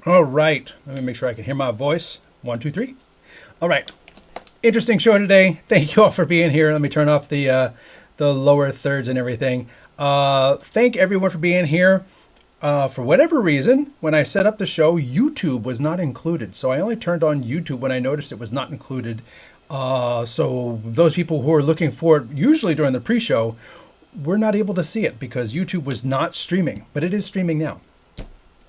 All right, let me make sure I can hear my voice. 1, 2, 3. All right, interesting show today. Thank you all for being here. Let me turn off the lower thirds and everything. Thank everyone for being here. For whatever reason, when I set up the show, YouTube was not included. So I only turned on YouTube when I noticed it was not included. So those people who are looking for it, usually during the pre-show, were not able to see it because YouTube was not streaming, but it is streaming now.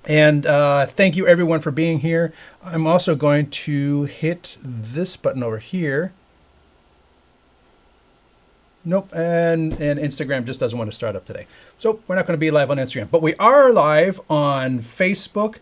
And thank you everyone for being here. I'm also going to hit this button over here. Nope, and Instagram just doesn't want to start up today. So we're not going to be live on Instagram, but we are live on Facebook,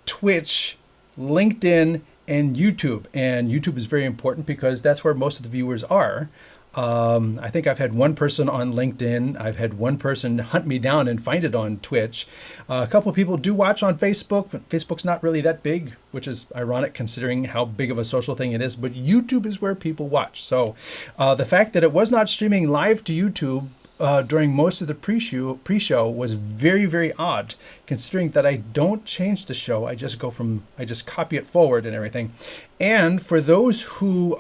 Twitch, LinkedIn, and YouTube. And YouTube is very important because that's where most of the viewers are. I think I've had one person on LinkedIn. I've had one person hunt me down and find it on Twitch. A couple of people do watch on Facebook, but Facebook's not really that big, which is ironic considering how big of a social thing it is. But YouTube is where people watch. So the fact that it was not streaming live to YouTube during most of the pre-show was very, very odd, considering that I don't change the show. I just copy it forward and everything. And for those who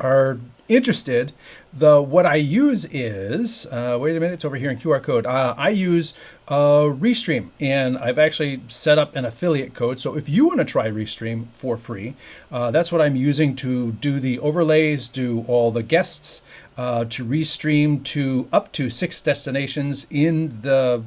are interested, what I use is, wait a minute, it's over here in QR code. I use Restream, and I've actually set up an affiliate code. So if you want to try Restream for free, that's what I'm using to do the overlays, do all the guests, to Restream to up to 6 destinations in the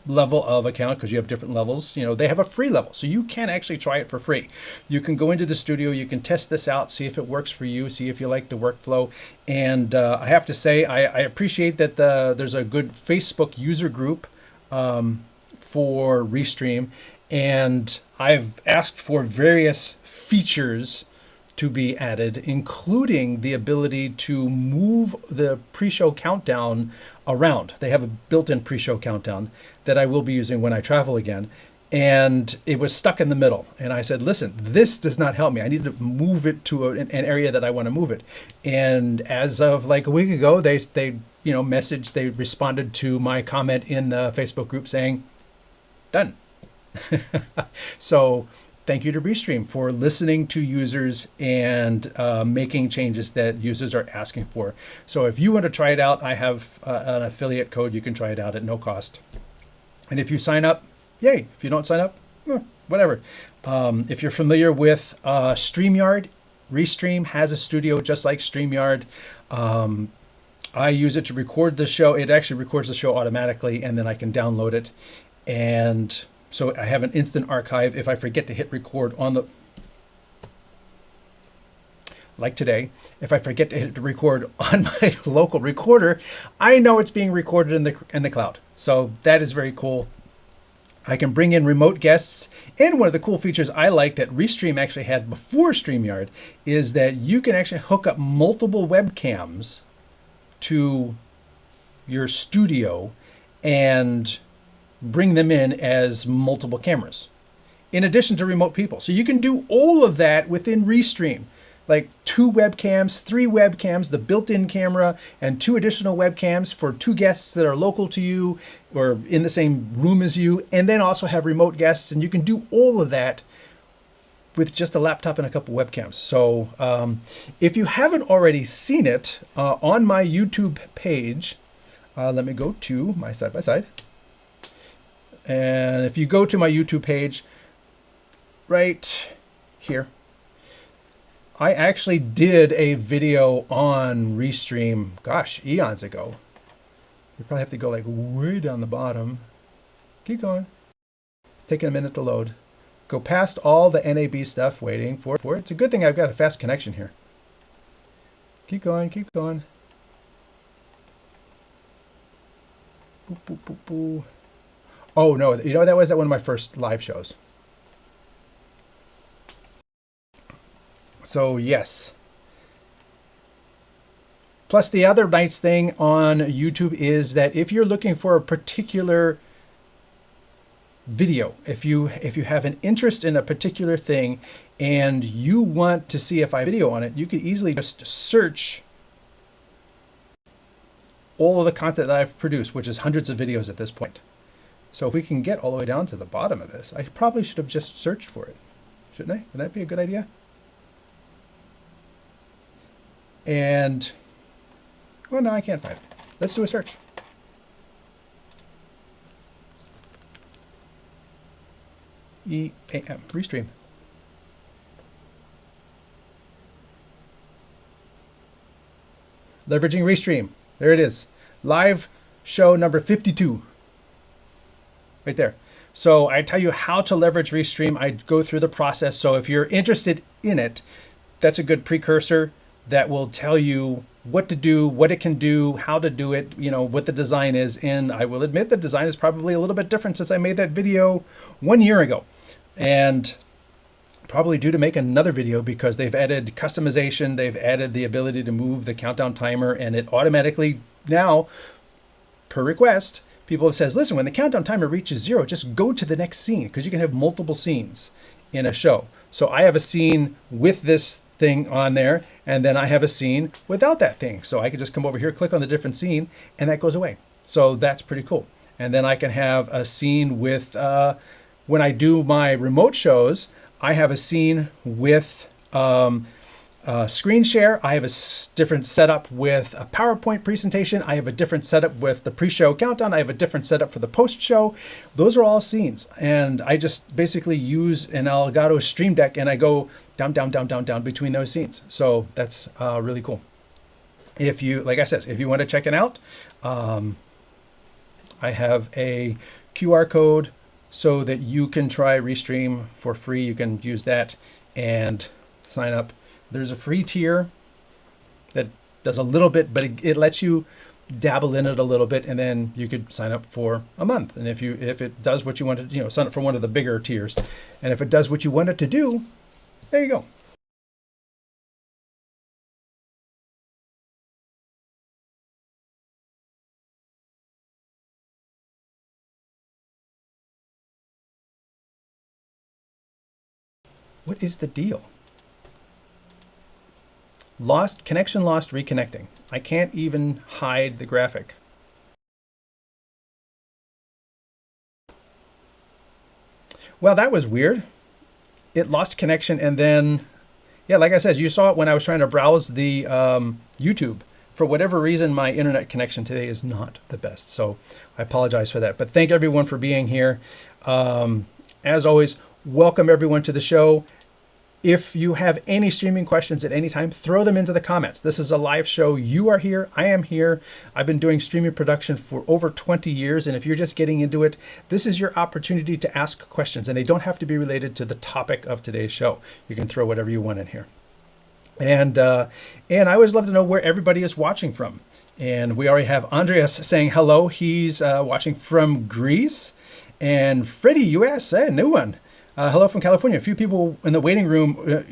level of account, because you have different levels. You know, they have a free level, so you can actually try it for free. You can go into the studio, you can test this out, see if it works for you, see if you like the workflow. And I have to say, I appreciate that there's a good Facebook user group for Restream, and I've asked for various features to be added, including the ability to move the pre-show countdown around. They have a built-in pre-show countdown that I will be using when I travel again. And it was stuck in the middle. And I said, listen, this does not help me. I need to move it to an area that I want to move it. And as of like a week ago, they responded to my comment in the Facebook group saying, done. So thank you to Restream for listening to users and making changes that users are asking for. So if you want to try it out, I have an affiliate code. You can try it out at no cost. And if you sign up, yay. If you don't sign up, whatever. If you're familiar with StreamYard, Restream has a studio just like StreamYard. I use it to record the show. It actually records the show automatically, and then I can download it. And so I have an instant archive. If I forget to hit record on the, like today, if I forget to hit record on my local recorder, I know it's being recorded in the cloud. So that is very cool. I can bring in remote guests. And one of the cool features I like that Restream actually had before StreamYard is that you can actually hook up multiple webcams to your studio and bring them in as multiple cameras, in addition to remote people. So you can do all of that within Restream, like 2 webcams, 3 webcams, the built-in camera, and 2 additional webcams for 2 guests that are local to you or in the same room as you, and then also have remote guests. And you can do all of that with just a laptop and a couple webcams. So if you haven't already seen it on my YouTube page, let me go to my side-by-side. And if you go to my YouTube page right here, I actually did a video on Restream, gosh, eons ago. You probably have to go like way down the bottom. Keep going. It's taking a minute to load. Go past all the NAB stuff, waiting for it. It's a good thing I've got a fast connection here. Keep going, keep going. Boop, boop, boop, boop. Oh, no, you know, that was at one of my first live shows. So, yes. Plus, the other nice thing on YouTube is that if you're looking for a particular video, if you have an interest in a particular thing and you want to see if I have video on it, you can easily just search all of the content that I've produced, which is hundreds of videos at this point. So if we can get all the way down to the bottom of this, I probably should have just searched for it, shouldn't I? Would that be a good idea? And, well, no, I can't find it. Let's do a search. EAM, Restream. Leveraging Restream. There it is. Live show number 52. Right there. So I tell you how to leverage Restream. I go through the process. So if you're interested in it, that's a good precursor that will tell you what to do, what it can do, how to do it, you know, what the design is. And I will admit the design is probably a little bit different since I made that video 1 year ago. And probably due to make another video because they've added customization, they've added the ability to move the countdown timer, and it automatically now, per request, people have says, listen, when the countdown timer reaches 0, just go to the next scene, because you can have multiple scenes in a show. So I have a scene with this thing on there, and then I have a scene without that thing. So I can just come over here, click on the different scene, and that goes away. So that's pretty cool. And then I can have a scene with, when I do my remote shows, I have a scene with screen share. I have a different setup with a PowerPoint presentation. I have a different setup with the pre-show countdown. I have a different setup for the post-show. Those are all scenes. And I just basically use an Elgato StreamTek and I go down, down, down, down, down between those scenes. So that's really cool. If you, like I said, if you want to check it out, I have a QR code so that you can try Restream for free. You can use that and sign up. There's a free tier that does a little bit, but it lets you dabble in it a little bit, and then you could sign up for a month. And if it does what you want to, sign up for one of the bigger tiers. And if it does what you want it to do, there you go. What is the deal? Connection lost, reconnecting. I can't even hide the graphic. Well, that was weird. It lost connection, and then, yeah, like I said, you saw it when I was trying to browse the YouTube. For whatever reason, my internet connection today is not the best, so I apologize for that. But thank everyone for being here. As always, welcome everyone to the show. If you have any streaming questions at any time, throw them into the comments. This is a live show. You are here. I am here. I've been doing streaming production for over 20 years. And if you're just getting into it, this is your opportunity to ask questions. And they don't have to be related to the topic of today's show. You can throw whatever you want in here. And I always love to know where everybody is watching from. And we already have Andreas saying hello. He's watching from Greece. And Freddie, US, a new one. Hello from California. A few people in the waiting room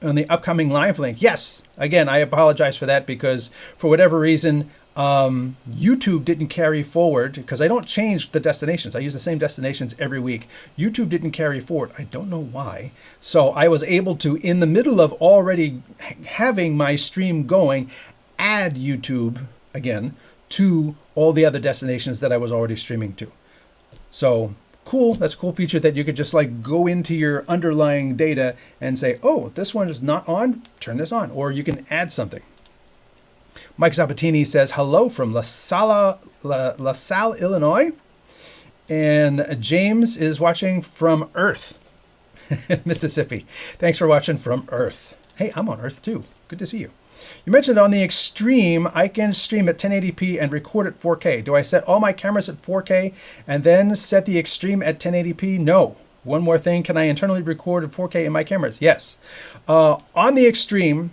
on the upcoming live link. Yes, again, I apologize for that because for whatever reason, YouTube didn't carry forward because I don't change the destinations. I use the same destinations every week. YouTube didn't carry forward. I don't know why. So I was able to, in the middle of already having my stream going, add YouTube again to all the other destinations that I was already streaming to. So cool. That's a cool feature that you could just like go into your underlying data and say, oh, this one is not on, turn this on, or you can add something. Mike Zapatini says hello from La Salle, Illinois. And James is watching from Earth, Mississippi. Thanks for watching from Earth. Hey, I'm on Earth too. Good to see you. You mentioned on the Extreme, I can stream at 1080p and record at 4K. Do I set all my cameras at 4K and then set the Extreme at 1080p? No. One more thing, can I internally record at 4K in my cameras? Yes. On the Extreme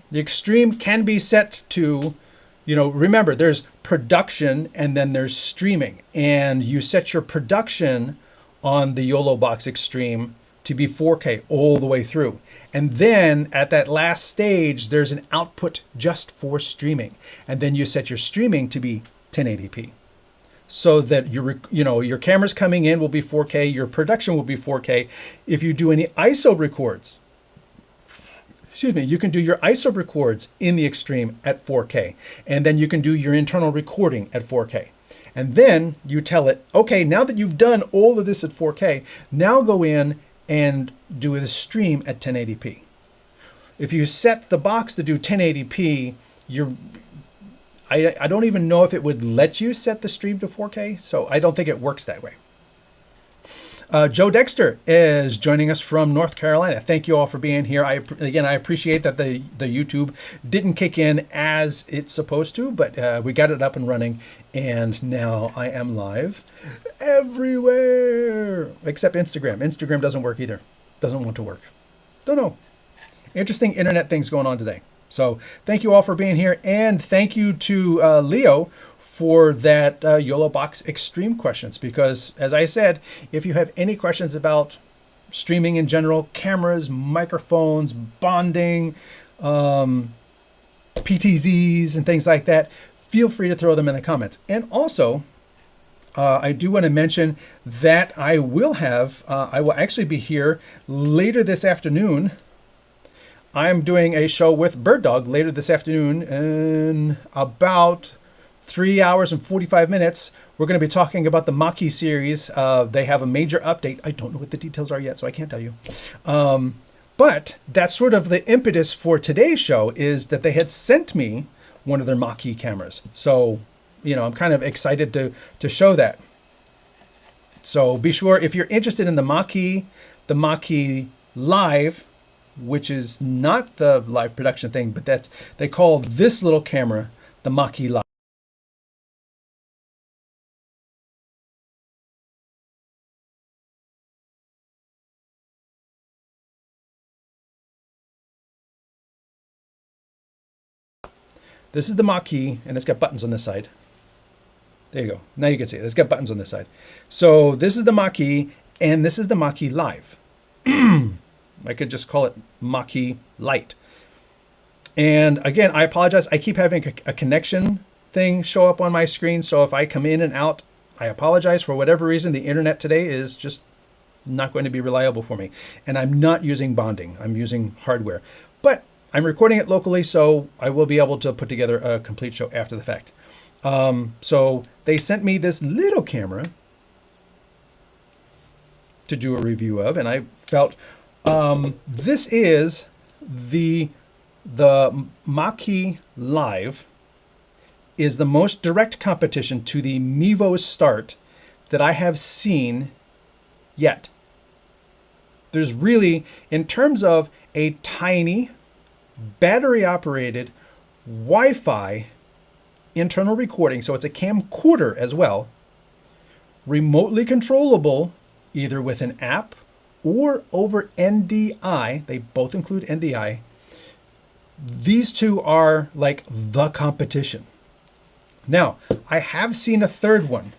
can be set to, remember there's production and then there's streaming. And you set your production on the YOLO Box Extreme to be 4K all the way through. And then at that last stage, there's an output just for streaming. And then you set your streaming to be 1080p. So that your cameras coming in will be 4K, your production will be 4K. If you do any ISO records, you can do your ISO records in the Extreme at 4K. And then you can do your internal recording at 4K. And then you tell it, okay, now that you've done all of this at 4K, now go in and do the stream at 1080p. If you set the box to do 1080p, I don't even know if it would let you set the stream to 4K, so I don't think it works that way. Joe Dexter is joining us from North Carolina. Thank you all for being here. Again, I appreciate that the YouTube didn't kick in as it's supposed to, but we got it up and running, and now I am live everywhere except Instagram. Instagram doesn't work either. Doesn't want to work. Don't know. Interesting internet things going on today. So thank you all for being here, and thank you to Leo for that YOLO Box Extreme questions, because as I said, if you have any questions about streaming in general, cameras, microphones, bonding, PTZs and things like that, feel free to throw them in the comments. And also, I do want to mention that I will actually be here later this afternoon. I'm doing a show with BirdDog later this afternoon in about 3 hours and 45 minutes. We're going to be talking about the MAKI series. They have a major update. I don't know what the details are yet, so I can't tell you. But that's sort of the impetus for today's show, is that they had sent me one of their MAKI cameras. So, you know, I'm kind of excited to show that. So be sure, if you're interested in the MAKI Live, which is not the live production thing, but they call this little camera the MAKI Live. This is the MAKI, and it's got buttons on this side. There you go. Now you can see it. It's got buttons on this side. So this is the MAKI, and this is the MAKI Live. I could just call it MAKI Lite. And again, I apologize. I keep having a connection thing show up on my screen. So if I come in and out, I apologize. For whatever reason, the internet today is just not going to be reliable for me. And I'm not using bonding. I'm using hardware. But I'm recording it locally, so I will be able to put together a complete show after the fact. So they sent me this little camera to do a review of, and I felt this is the MAKI Live is the most direct competition to the Mevo Start that I have seen yet. There's really, in terms of a tiny battery operated Wi-Fi internal recording, so it's a camcorder as well, remotely controllable either with an app or over NDI. They both include NDI. These two are like the competition. Now, I have seen a third one,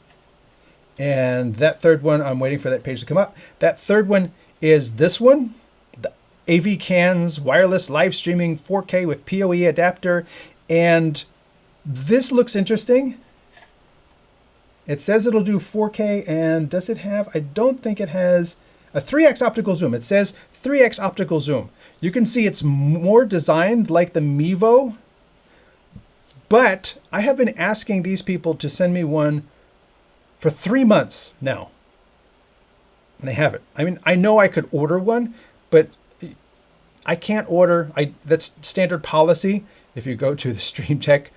and that third one, I'm waiting for that page to come up. That third one is this one, the AV Cans wireless live streaming 4K with PoE adapter, and this looks interesting. It says it'll do 4K, and does it have, I don't think it has a 3x optical zoom. It says 3x optical zoom. You can see it's more designed like the Mevo, but I have been asking these people to send me one for 3 months now, and they haven't. I mean, I know I could order one, but I can't order. That's standard policy. If you go to the StreamTek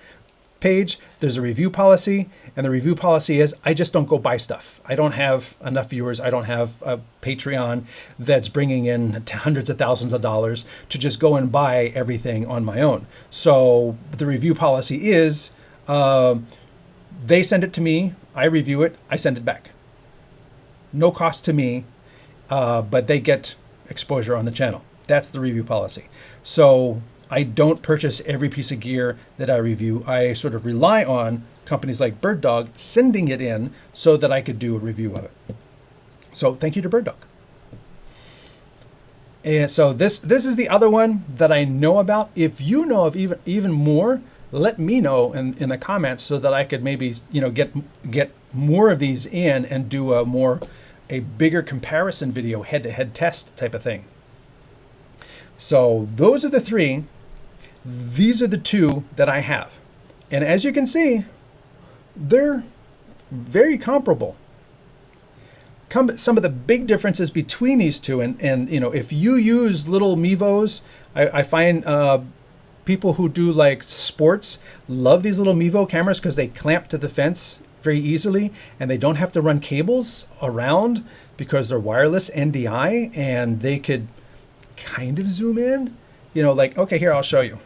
page, there's a review policy, and the review policy is I just don't go buy stuff. I don't have enough viewers. I don't have a Patreon that's bringing in hundreds of thousands of dollars to just go and buy everything on my own. So the review policy is they send it to me, I review it, I send it back. No cost to me, but they get exposure on the channel. That's the review policy. So I don't purchase every piece of gear that I review. I sort of rely on companies like BirdDog sending it in so that I could do a review of it. So thank you to BirdDog. And so this is the other one that I know about. If you know of even more, let me know in the comments so that I could maybe, you know, get more of these in and do a bigger comparison video, head-to-head test type of thing. So those are the three. These are the two that I have. And as you can see, they're very comparable. Some of the big differences between these two, and you know, if you use little Mevos, I find people who do like sports love these little Mevo cameras because they clamp to the fence very easily, and they don't have to run cables around because they're wireless NDI, and they could kind of zoom in. You know, like, okay, here, I'll show you.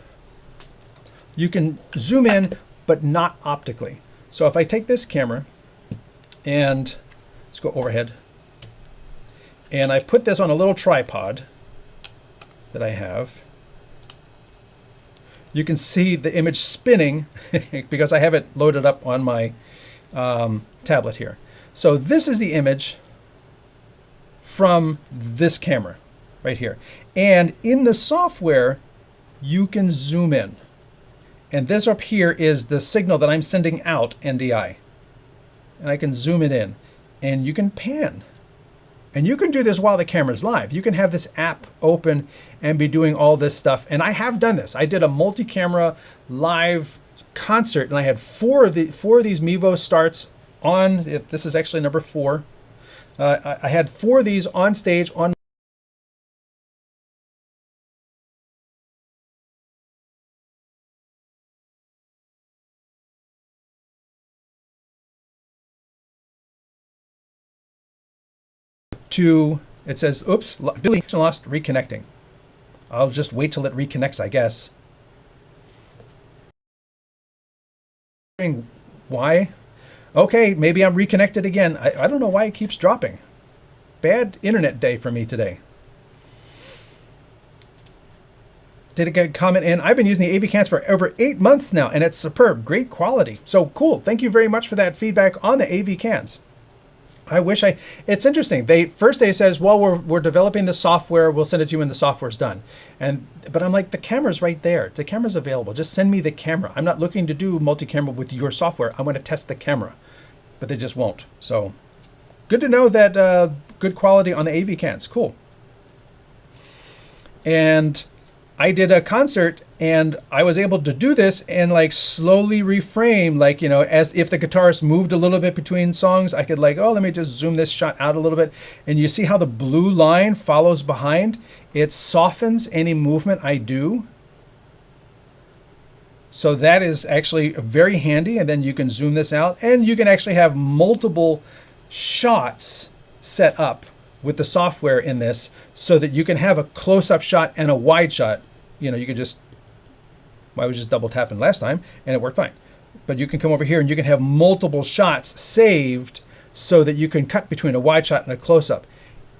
You can zoom in, but not optically. So if I take this camera and let's go overhead, and I put this on a little tripod that I have, you can see the image spinning because I have it loaded up on my tablet here. So this is the image from this camera right here. And in the software, you can zoom in. And this up here is the signal that I'm sending out, NDI. And I can zoom it in. And you can pan. And you can do this while the camera's live. You can have this app open and be doing all this stuff. And I have done this. I did a multi-camera live concert, and I had four of these Mevo Starts on. This is actually number 4. I had 4 of these on stage on to, it says, oops, lost reconnecting. I'll just wait till it reconnects, I guess. Why? Okay, maybe I'm reconnected again. I don't know why it keeps dropping. Bad internet day for me today. Did it get a comment in? I've been using the AV cans for over 8 months now, and it's superb, great quality. So cool, thank you very much for that feedback on the AV cans. It's interesting. First they says, well, we're developing the software. We'll send it to you when the software's done. But I'm like, the camera's right there. The camera's available. Just send me the camera. I'm not looking to do multi-camera with your software. I want to test the camera, but they just won't. So good to know that good quality on the AV cans. Cool. And I did a concert, and I was able to do this and like slowly reframe, like, you know, as if the guitarist moved a little bit between songs, I could like, oh, let me just zoom this shot out a little bit. And you see how the blue line follows behind? It softens any movement I do. So that is actually very handy. And then you can zoom this out, and you can actually have multiple shots set up with the software in this, so that you can have a close-up shot and a wide shot. You know, you could just, I was just double tapping last time and it worked fine. But you can come over here and you can have multiple shots saved so that you can cut between a wide shot and a close-up.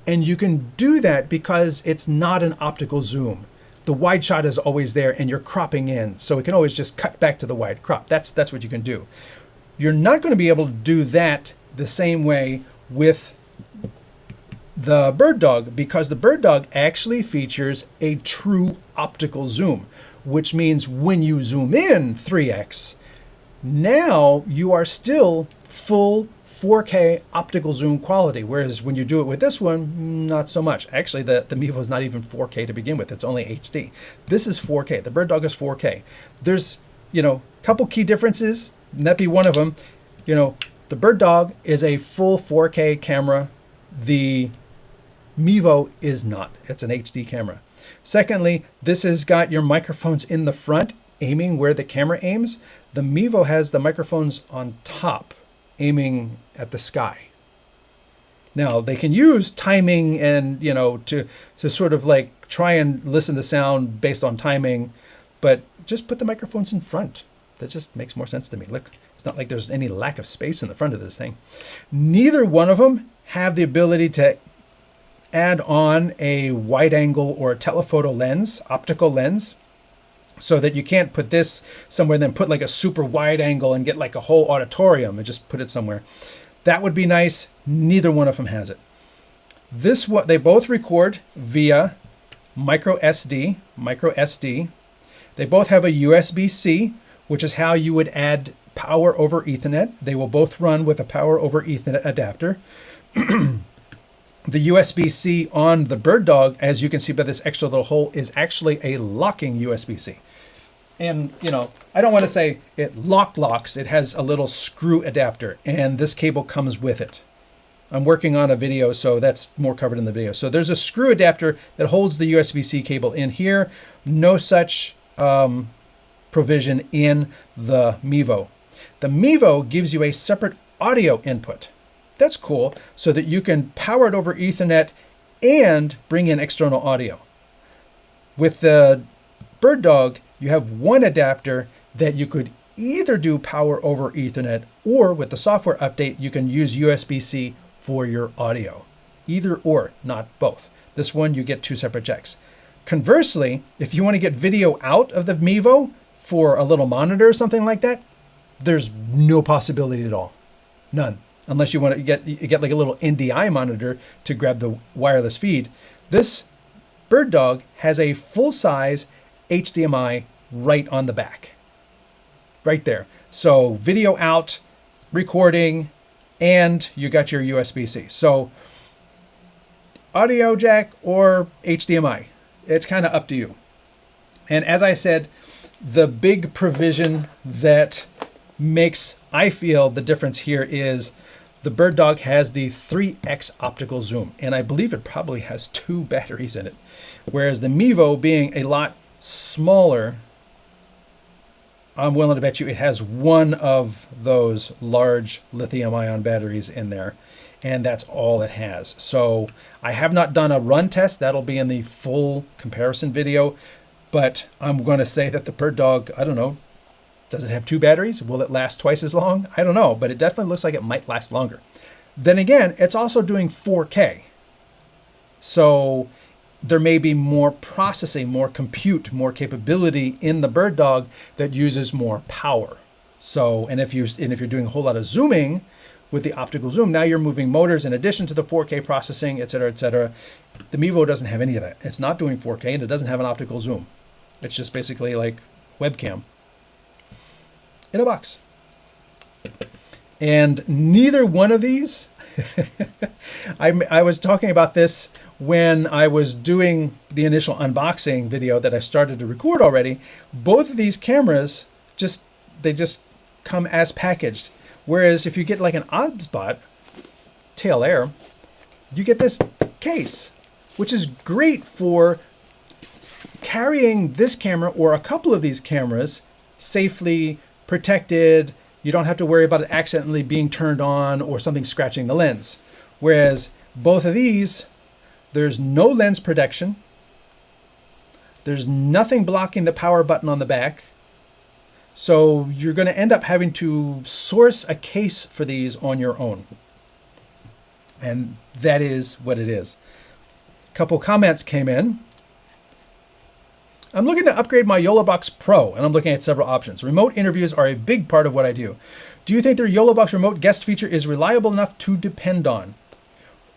And you can do that because it's not an optical zoom. The wide shot is always there, and you're cropping in, so it can always just cut back to the wide crop. That's what you can do. You're not going to be able to do that the same way with the BirdDog, because the BirdDog actually features a true optical zoom, which means when you zoom in 3x, now you are still full 4K optical zoom quality, whereas when you do it with this one, not so much. Actually, the Mevo is not even 4K to begin with. It's only HD. This is 4K. The BirdDog is 4K. There's, you know, a couple key differences, and that be one of them. You know, the BirdDog is a full 4K camera. The Mevo is not. It's an HD camera. Secondly, this has got your microphones in the front, aiming where the camera aims. The Mevo has the microphones on top, aiming at the sky. Now, they can use timing and, you know, to sort of like try and listen to sound based on timing, but just put the microphones in front. That just makes more sense to me. Look, it's not like there's any lack of space in the front of this thing. Neither one of them have the ability to add on a wide angle or a telephoto lens, optical lens, so that you can't put this somewhere and then put like a super wide angle and get like a whole auditorium and just put it somewhere. That would be nice. Neither one of them has it. This one, they both record via micro SD. They both have a USB-C, which is how you would add power over Ethernet. They will both run with a power over Ethernet adapter. The USB-C on the BirdDog, as you can see by this extra little hole, is actually a locking USB-C. And, you know, I don't want to say it locks. It has a little screw adapter, and this cable comes with it. I'm working on a video, so that's more covered in the video. So there's a screw adapter that holds the USB-C cable in here. No such provision in the Mevo. The Mevo gives you a separate audio input. That's cool, so that you can power it over Ethernet and bring in external audio. With the BirdDog, you have one adapter that you could either do power over Ethernet, or with the software update, you can use USB-C for your audio. Either or, not both. This one, you get two separate jacks. Conversely, if you want to get video out of the Mevo for a little monitor or something like that, there's no possibility at all. None. Unless you want to get like a little NDI monitor to grab the wireless feed. This BirdDog has a full-size HDMI right on the back. Right there. So video out, recording, and you got your USB-C. So audio jack or HDMI, it's kind of up to you. And as I said, the big provision that makes, I feel, the difference here is the BirdDog has the 3x optical zoom, and I believe it probably has 2 batteries in it. Whereas the Mevo, being a lot smaller, I'm willing to bet you it has one of those large lithium-ion batteries in there, and that's all it has. So I have not done a run test. That'll be in the full comparison video, but I'm going to say that the BirdDog, I don't know, does it have 2 batteries? Will it last twice as long? I don't know, but it definitely looks like it might last longer. Then again, it's also doing 4K. So there may be more processing, more compute, more capability in the BirdDog that uses more power. So, and if you're doing a whole lot of zooming with the optical zoom, now you're moving motors in addition to the 4K processing, et cetera, et cetera. The Mevo doesn't have any of that. It's not doing 4K, and it doesn't have an optical zoom. It's just basically like webcam in a box. And neither one of these, I was talking about this when I was doing the initial unboxing video that I started to record already. Both of these cameras, they just come as packaged. Whereas if you get like an OBSBot tail air, you get this case, which is great for carrying this camera or a couple of these cameras safely protected. You don't have to worry about it accidentally being turned on or something scratching the lens. Whereas both of these, there's no lens protection. There's nothing blocking the power button on the back. So you're going to end up having to source a case for these on your own. And that is what it is. A couple comments came in. I'm looking to upgrade my YOLOBox Pro, and I'm looking at several options. Remote interviews are a big part of what I do. Do you think their YOLOBox remote guest feature is reliable enough to depend on?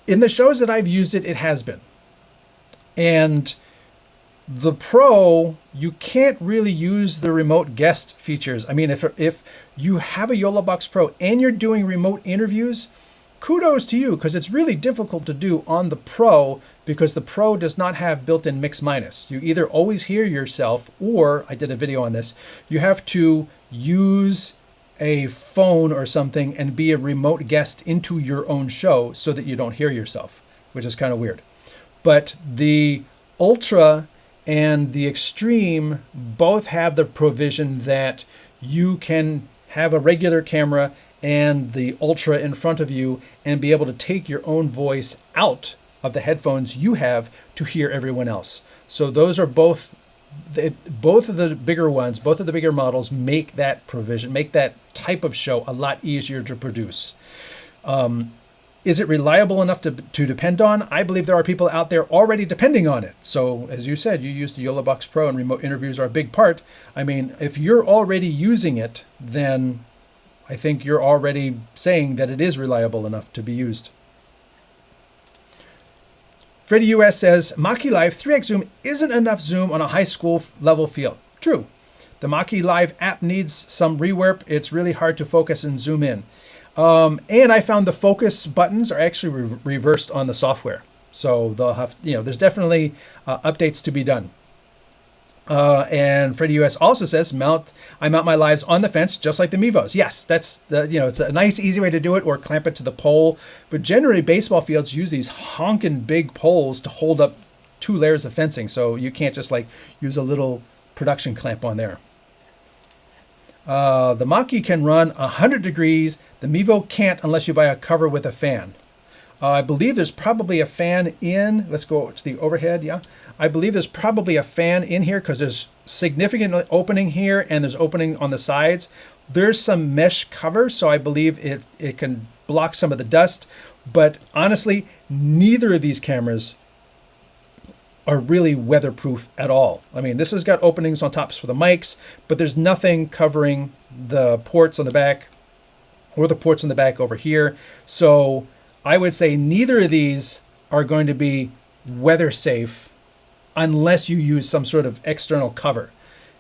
In the shows that I've used it, it has been. And the Pro, you can't really use the remote guest features. I mean, if you have a YOLOBox Pro and you're doing remote interviews, kudos to you, because it's really difficult to do on the Pro because the Pro does not have built-in mix minus. You either always hear yourself, or I did a video on this, you have to use a phone or something and be a remote guest into your own show so that you don't hear yourself, which is kind of weird. But the Ultra and the Extreme both have the provision that you can have a regular camera and the Ultra in front of you and be able to take your own voice out of the headphones you have to hear everyone else. So those are both of the bigger ones, both of the bigger models make that provision, make that type of show a lot easier to produce. Is it reliable enough to depend on? I believe there are people out there already depending on it. So as you said, you use the YOLOBox Pro and remote interviews are a big part. I mean, if you're already using it, then I think you're already saying that it is reliable enough to be used. Freddie US says, Maki Live 3x zoom isn't enough zoom on a high school level field. True. The Maki Live app needs some rework. It's really hard to focus and zoom in. And I found the focus buttons are actually reversed on the software. So they'll have, there's definitely updates to be done. And Freddie US also says, I mount my lives on the fence, just like the Mevos. Yes, that's it's a nice, easy way to do it, or clamp it to the pole. But generally, baseball fields use these honking big poles to hold up 2 layers of fencing. So you can't just like use a little production clamp on there. The Maki can run 100 degrees. The Mevo can't unless you buy a cover with a fan. I believe there's probably a fan in, let's go to the overhead, yeah. I believe there's probably a fan in here because there's significant opening here and there's opening on the sides. There's some mesh cover, so I believe it can block some of the dust. But honestly, neither of these cameras are really weatherproof at all. I mean, this has got openings on tops for the mics, but there's nothing covering the ports on the back or the ports on the back over here. So I would say neither of these are going to be weather safe unless you use some sort of external cover,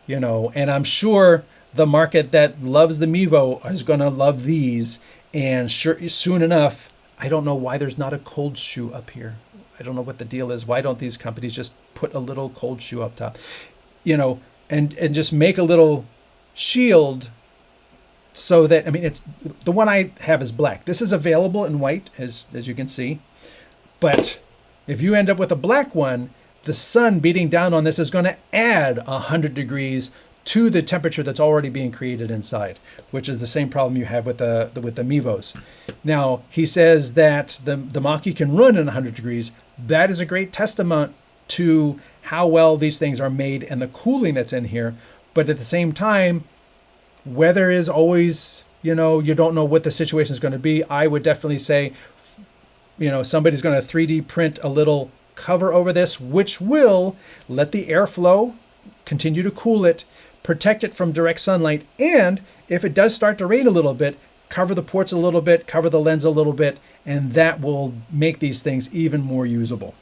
and I'm sure the market that loves the Mevo is going to love these. And soon enough, I don't know why there's not a cold shoe up here. I don't know what the deal is. Why don't these companies just put a little cold shoe up top, and just make a little shield so that, I mean, it's the one I have is black. This is available in white, as you can see. But if you end up with a black one, the sun beating down on this is going to add 100 degrees to the temperature that's already being created inside, which is the same problem you have with the Mevos. Now, he says that the Maki can run in 100 degrees. That is a great testament to how well these things are made and the cooling that's in here. But at the same time, weather is always, you don't know what the situation is going to be. I would definitely say, somebody's going to 3D print a little cover over this, which will let the airflow continue to cool it, protect it from direct sunlight, and if it does start to rain a little bit, cover the ports a little bit, cover the lens a little bit, and that will make these things even more usable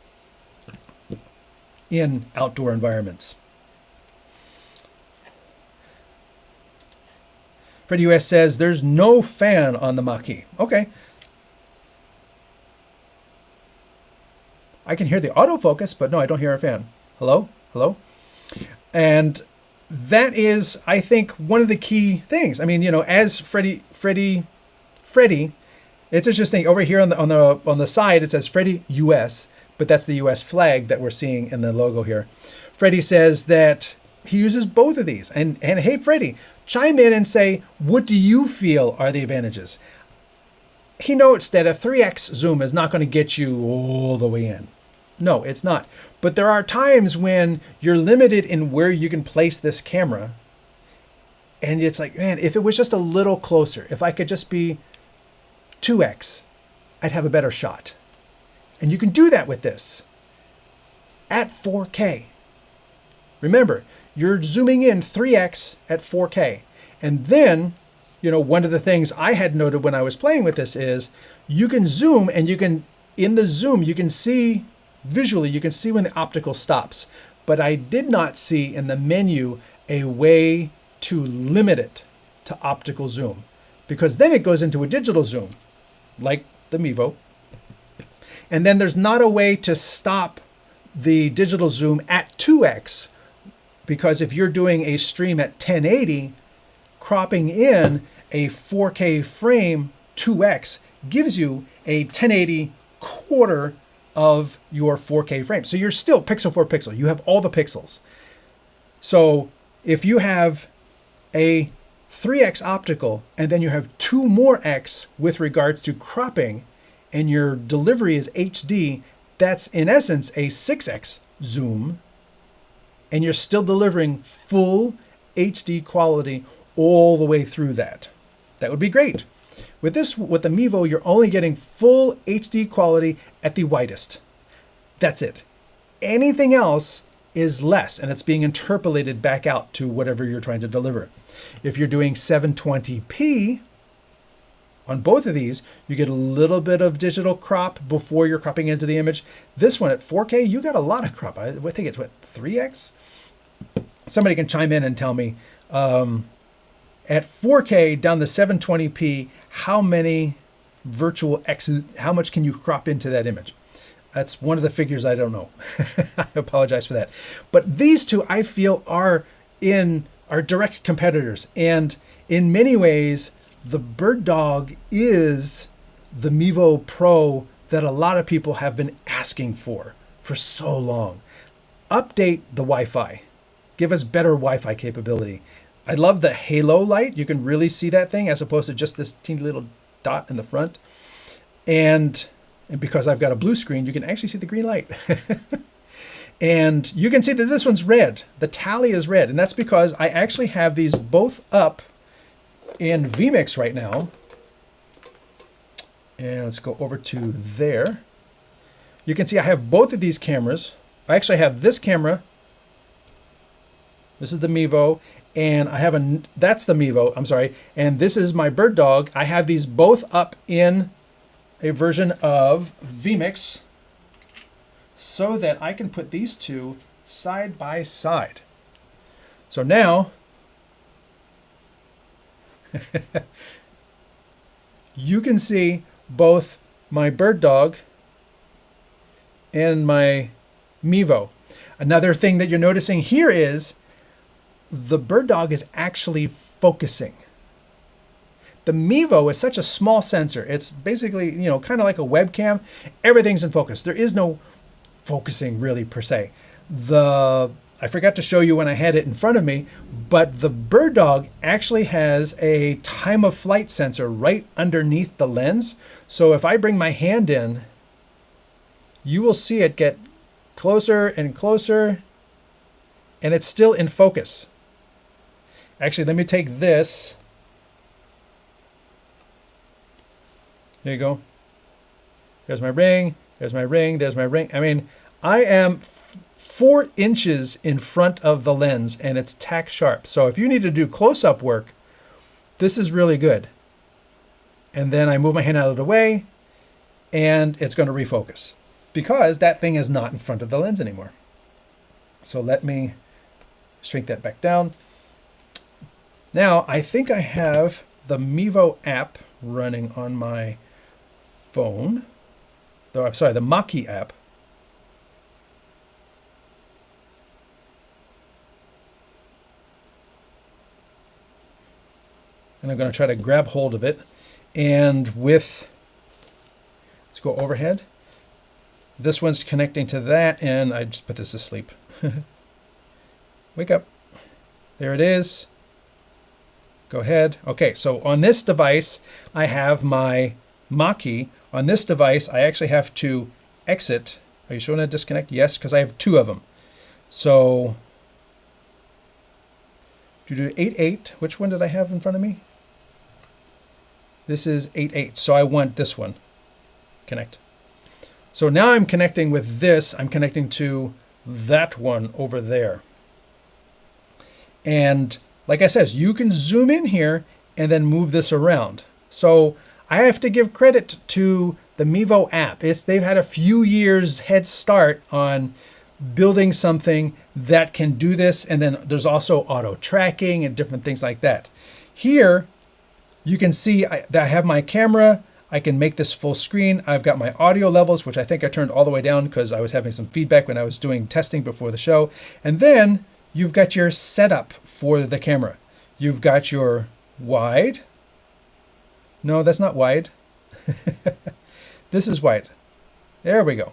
in outdoor environments. Freddie US says there's no fan on the Maki. Okay. I can hear the autofocus, but no, I don't hear a fan. Hello? Hello? And that is, I think, one of the key things. I mean, as Freddie, it's interesting. Over here on the side, it says Freddie US, but that's the US flag that we're seeing in the logo here. Freddie says that he uses both of these. And hey, Freddie, chime in and say, what do you feel are the advantages? He notes that a 3x zoom is not going to get you all the way in. No, it's not. But there are times when you're limited in where you can place this camera. And it's like, man, if it was just a little closer, if I could just be 2x, I'd have a better shot. And you can do that with this at 4K. Remember, you're zooming in 3x at 4K. And then, one of the things I had noted when I was playing with this is you can zoom and in the zoom, you can see visually, you can see when the optical stops. But I did not see in the menu a way to limit it to optical zoom, because then it goes into a digital zoom, like the Mevo. And then there's not a way to stop the digital zoom at 2x, because if you're doing a stream at 1080, cropping in a 4K frame 2x gives you a 1080 quarter of your 4K frame. So you're still pixel for pixel. You have all the pixels. So if you have a 3x optical and then you have 2 more x with regards to cropping, and your delivery is HD, that's in essence a 6x zoom, and you're still delivering full HD quality all the way through that. That would be great. With the Mevo, you're only getting full HD quality at the widest. That's it. Anything else is less, and it's being interpolated back out to whatever you're trying to deliver. If you're doing 720p on both of these, you get a little bit of digital crop before you're cropping into the image. This one at 4K, you got a lot of crop. I think it's 3x? Somebody can chime in and tell me. At 4K down to 720p, how many virtual X's, how much can you crop into that image? That's one of the figures I don't know. I apologize for that. But these two I feel are direct competitors. And in many ways, the BirdDog is the Mevo Pro that a lot of people have been asking for so long. Update the Wi-Fi. Give us better Wi-Fi capability. I love the halo light. You can really see that thing as opposed to just this teeny little dot in the front. And because I've got a blue screen, you can actually see the green light. And you can see that this one's red. The tally is red. And that's because I actually have these both up in vMix right now. And let's go over to there. You can see I have both of these cameras. I actually have this camera. This is the Mevo. And I have that's the Mevo, I'm sorry. And this is my BirdDog. I have these both up in a version of vMix so that I can put these two side by side. So now you can see both my BirdDog and my Mevo. Another thing that you're noticing here is the BirdDog is actually focusing. The Mevo is such a small sensor. It's basically, you know, kind of like a webcam. Everything's in focus. There is no focusing really per se. I forgot to show you when I had it in front of me, but the BirdDog actually has a time of flight sensor right underneath the lens. So if I bring my hand in, you will see it get closer and closer, and it's still in focus. Actually, let me take this. There you go. There's my ring. There's my ring. There's my ring. I mean, I am 4 inches in front of the lens and it's tack sharp. So if you need to do close-up work, this is really good. And then I move my hand out of the way and it's going to refocus because that thing is not in front of the lens anymore. So let me shrink that back down. Now I think I have the Mevo app running on my phone. I'm sorry, the MAKI app. And I'm going to try to grab hold of it. And let's go overhead. This one's connecting to that, and I just put this to sleep. Wake up. There it is. Go ahead. Okay, so on this device, I have my MAKI. On this device, I actually have to exit. Are you showing a disconnect? Yes, because I have 2 of them. So, to do 8.8, which one did I have in front of me? This is 8.8, so I want this one. Connect. So now I'm connecting with this. I'm connecting to that one over there. And like I said, you can zoom in here and then move this around. So I have to give credit to the Mevo app. They've had a few years head start on building something that can do this. And then there's also auto tracking and different things like that. Here, you can see that I have my camera. I can make this full screen. I've got my audio levels, which I think I turned all the way down because I was having some feedback when I was doing testing before the show. And then you've got your setup for the camera. You've got your wide. No, that's not wide. This is wide. There we go.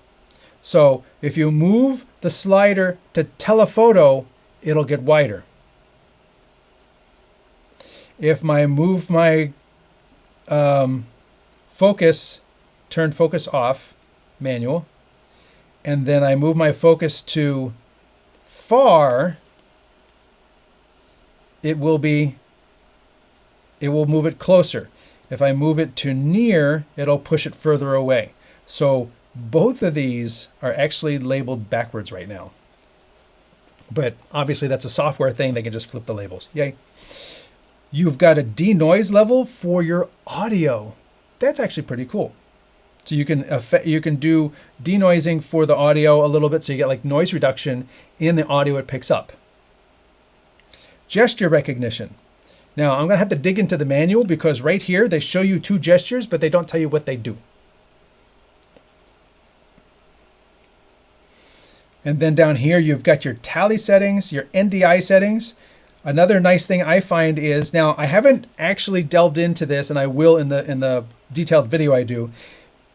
So if you move the slider to telephoto, it'll get wider. If I move my focus, turn focus off, manual, and then I move my focus to far, it will move it closer. If I move it to near, it'll push it further away. So both of these are actually labeled backwards right now. But obviously that's a software thing. They can just flip the labels. Yay. You've got a denoise level for your audio. That's actually pretty cool. So you can do denoising for the audio a little bit, so you get like noise reduction in the audio it picks up. Gesture recognition. Now I'm gonna have to dig into the manual because right here they show you 2 gestures, but they don't tell you what they do. And then down here, you've got your tally settings, your NDI settings. Another nice thing I find is, now I haven't actually delved into this, and I will in the detailed video I do.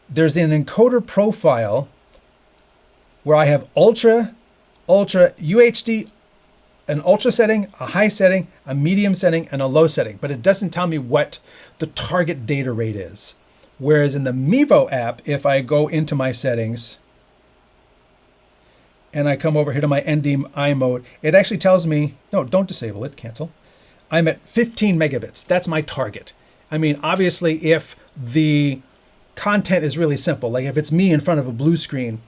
There's an encoder profile where I have ultra, UHD, an ultra setting, a high setting, a medium setting, and a low setting, but it doesn't tell me what the target data rate is. Whereas in the Mevo app, if I go into my settings and I come over here to my NDI mode, it actually tells me, no, don't disable it, cancel. I'm at 15 megabits. That's my target. I mean, obviously, if the content is really simple, like if it's me in front of a blue screen,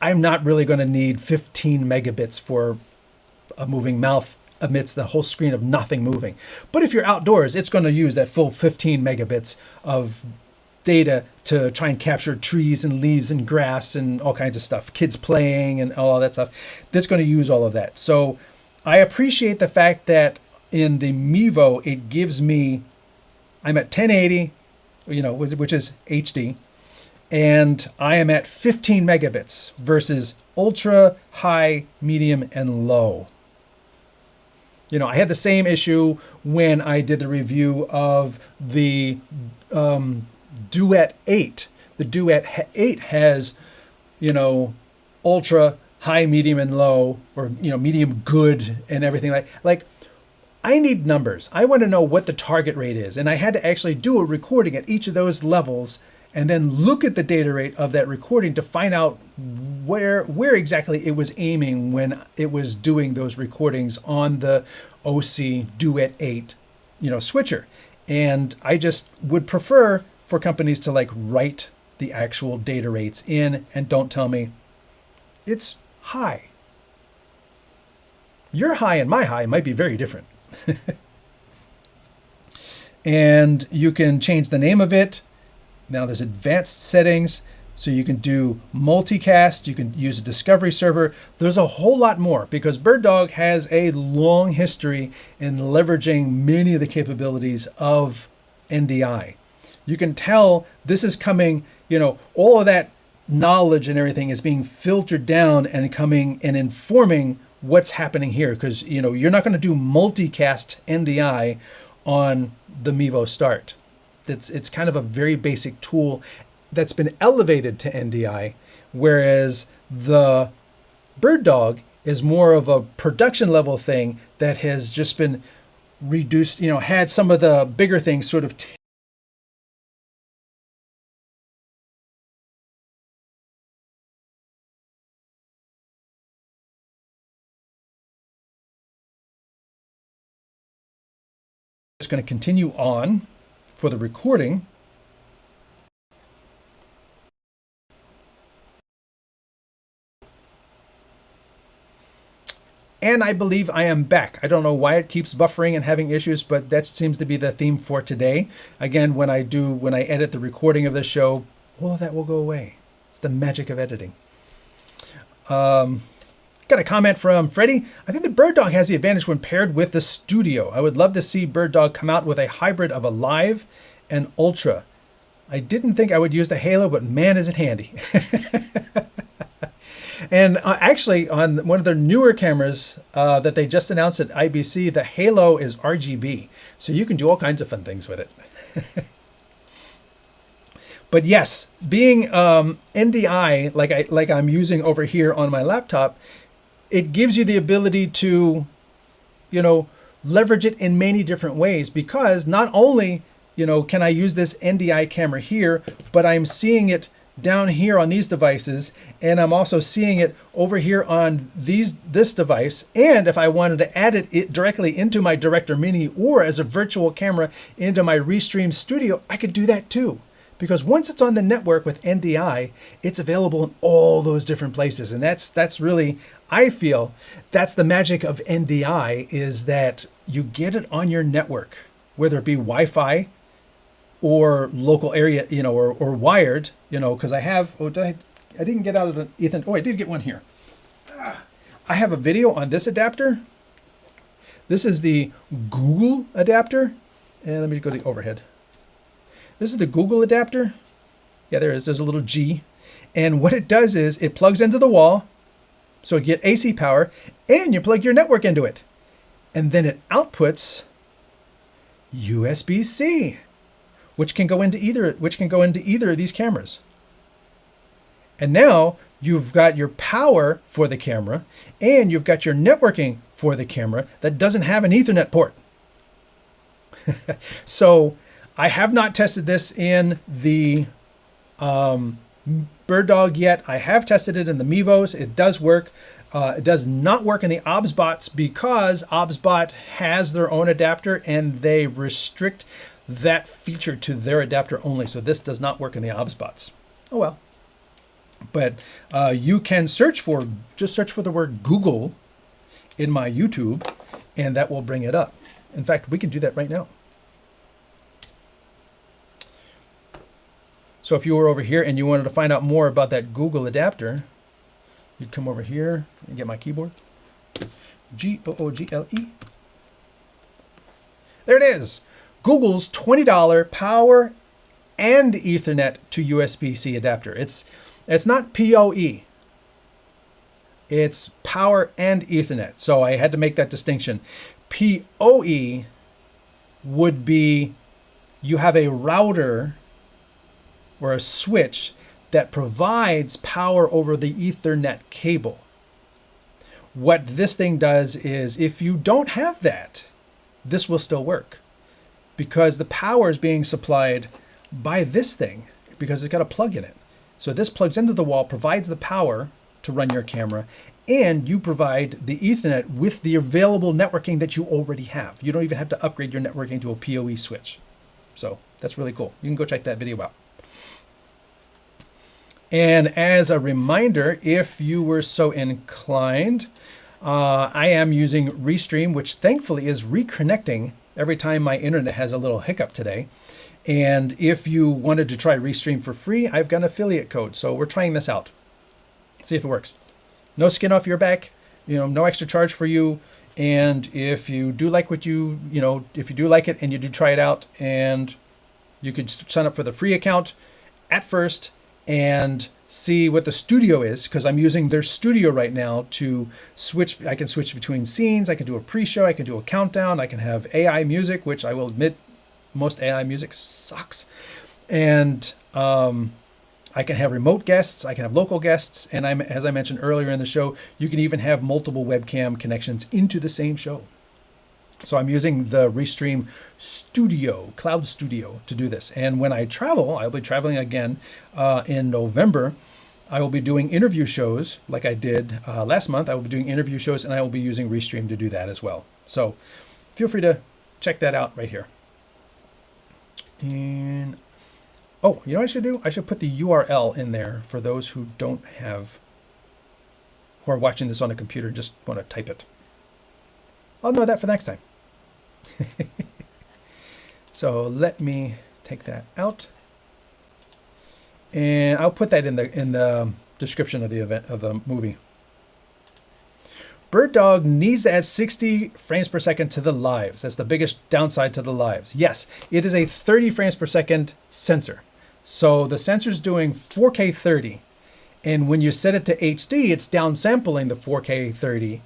I'm not really going to need 15 megabits for a moving mouth amidst the whole screen of nothing moving. But if you're outdoors, it's going to use that full 15 megabits of data to try and capture trees and leaves and grass and all kinds of stuff, kids playing and all that stuff. That's going to use all of that. So I appreciate the fact that in the Mevo, it gives me, I'm at 1080, which is HD, and I am at 15 megabits versus ultra, high, medium, and low. I had the same issue when I did the review of the Duet 8. The Duet 8 has, ultra, high, medium, and low, or, medium good and everything like I need numbers. I want to know what the target rate is. And I had to actually do a recording at each of those levels and then look at the data rate of that recording to find out where exactly it was aiming when it was doing those recordings on the Osee Duet 8, switcher. And I just would prefer for companies to write the actual data rates in and don't tell me it's high. Your high and my high might be very different. And you can change the name of it. Now there's advanced settings, so you can do multicast, you can use a discovery server. There's a whole lot more because BirdDog has a long history in leveraging many of the capabilities of NDI. You can tell this is coming, all of that knowledge and everything is being filtered down and coming and informing what's happening here, because you're not going to do multicast NDI on the Mevo Start. It's kind of a very basic tool that's been elevated to NDI, whereas the BirdDog is more of a production level thing that has just been reduced, had some of the bigger things sort of just going to continue on for the recording. And I believe I am back. I don't know why it keeps buffering and having issues, but that seems to be the theme for today. Again, when I edit the recording of the show, all of that will go away. It's the magic of editing. Got a comment from Freddie. I think the BirdDog has the advantage when paired with the Studio. I would love to see BirdDog come out with a hybrid of a Live and Ultra. I didn't think I would use the Halo, but man, is it handy. And actually, on one of their newer cameras that they just announced at IBC, the Halo is RGB. So you can do all kinds of fun things with it. But yes, being NDI, like I'm using over here on my laptop, it gives you the ability to, leverage it in many different ways, because not only, can I use this NDI camera here, but I'm seeing it down here on these devices, and I'm also seeing it over here on this device. And if I wanted to add it directly into my Director Mini or as a virtual camera into my Restream Studio, I could do that too. Because once it's on the network with NDI, it's available in all those different places. And that's really, I feel, that's the magic of NDI, is that you get it on your network, whether it be Wi-Fi or local area, or wired, because I have, I didn't get out of the Ethan. Oh, I did get one here. I have a video on this adapter. This is the Google adapter. And let me go to the overhead. This is the Google adapter. Yeah, there is. There's a little G. And what it does is it plugs into the wall. So you get AC power and you plug your network into it. And then it outputs USB-C, which can go into either of these cameras. And now you've got your power for the camera and you've got your networking for the camera that doesn't have an Ethernet port. So I have not tested this in the BirdDog yet. I have tested it in the Mevos. It does work. It does not work in the OBSBots because OBSBot has their own adapter and they restrict that feature to their adapter only. So this does not work in the OBSBots. Oh well. But you can just search for the word Google in my YouTube and that will bring it up. In fact, we can do that right now. So if you were over here and you wanted to find out more about that Google adapter, you'd come over here and get my keyboard. Google. There it is. Google's $20 power and Ethernet to USB-C adapter. It's not PoE. It's power and Ethernet. So I had to make that distinction. PoE would be you have a router or a switch that provides power over the Ethernet cable. What this thing does is if you don't have that, this will still work because the power is being supplied by this thing because it's got a plug in it. So this plugs into the wall, provides the power to run your camera, and you provide the Ethernet with the available networking that you already have. You don't even have to upgrade your networking to a PoE switch. So that's really cool. You can go check that video out. And as a reminder, if you were so inclined, I am using Restream, which thankfully is reconnecting every time my internet has a little hiccup today. And if you wanted to try Restream for free, I've got an affiliate code. So we're trying this out. See if it works. No skin off your back, no extra charge for you. And if you do like if you do like it and you do try it out, and you could sign up for the free account at first and see what the studio is, because I'm using their studio right now to switch. I can switch between scenes. I can do a pre-show. I can do a countdown. I can have AI music, which I will admit most AI music sucks. And I can have remote guests. I can have local guests. And as I mentioned earlier in the show, you can even have multiple webcam connections into the same show. So I'm using the Restream Studio, Cloud Studio, to do this. And when I travel, I'll be traveling again in November. I will be doing interview shows like I did last month. I will be doing interview shows, and I will be using Restream to do that as well. So feel free to check that out right here. And oh, you know what I should do? I should put the URL in there for those who who are watching this on a computer, just want to type it. I'll know that for next time. So let me take that out, and I'll put that in the description of the event of the movie. BirdDog needs to add 60 frames per second to the lives. That's the biggest downside to the lives. Yes, it is a 30 frames per second sensor. So the sensor's doing 4K 30, and when you set it to HD, it's downsampling the 4K 30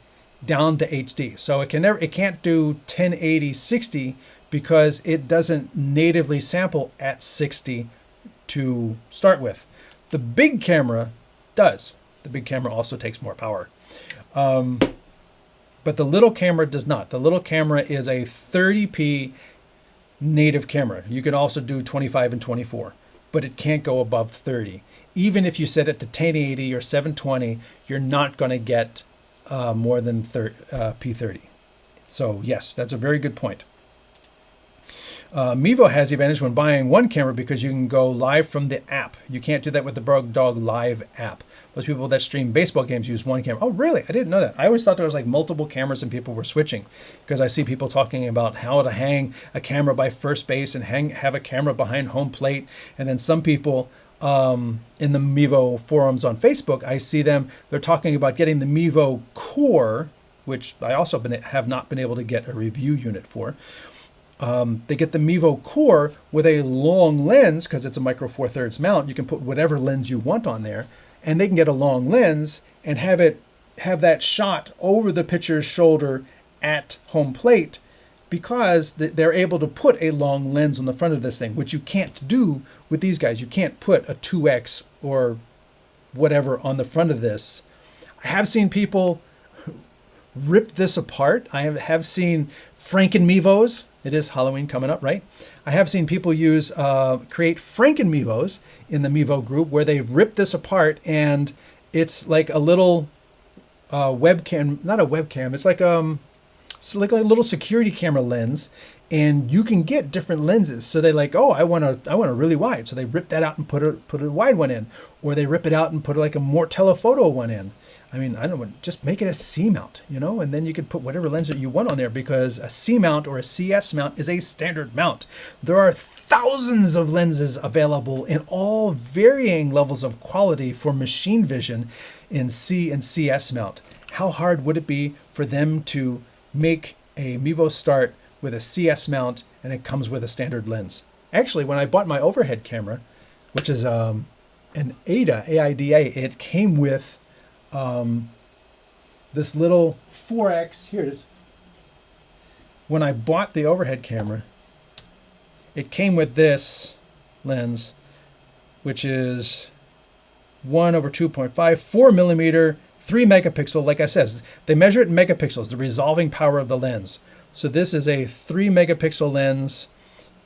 down to HD. So it can't do 1080 60 because it doesn't natively sample at 60 to start with. The big camera does. The big camera also takes more power. But the little camera does not. The little camera is a 30p native camera. You can also do 25 and 24, but it can't go above 30. Even if you set it to 1080 or 720, you're not going to get more than P30. So yes, that's a very good point. Mevo has the advantage when buying one camera because you can go live from the app. You can't do that with the BirdDog Live app. Most people that stream baseball games use one camera. Oh, really? I didn't know that. I always thought there was like multiple cameras and people were switching, because I see people talking about how to hang a camera by first base and have a camera behind home plate. And then some people in the Mevo forums on Facebook, I see they're talking about getting the Mevo Core, which I also have not been able to get a review unit for. They get the Mevo Core with a long lens because it's a micro 4/3 mount. You can put whatever lens you want on there, and they can get a long lens and have it have that shot over the pitcher's shoulder at home plate, because they're able to put a long lens on the front of this thing, which you can't do with these guys. You can't put a 2x or whatever on the front of this. I have seen people rip this apart. I have seen Franken Mevos. It is Halloween coming up, right? I have seen people create Franken Mevos in the Mevo group, where they rip this apart, and it's like a little webcam, not a webcam. It's like a little security camera lens, and you can get different lenses. So they like, oh, I want a really wide. So they rip that out and put a wide one in, or they rip it out and put like a more telephoto one in. I mean, I don't know, just make it a C mount, you know, and then you could put whatever lens that you want on there, because a C mount or a CS mount is a standard mount. There are thousands of lenses available in all varying levels of quality for machine vision in C and CS mount. How hard would it be for them to make a Mevo Start with a CS mount and it comes with a standard lens? Actually, when I bought my overhead camera, which is an AIDA, A-I-D-A, it came with this little 4X, here it is. When I bought the overhead camera, it came with this lens, which is 1/2.5, 4mm, 3 megapixel. Like I said, they measure it in megapixels, the resolving power of the lens. So this is a 3 megapixel lens,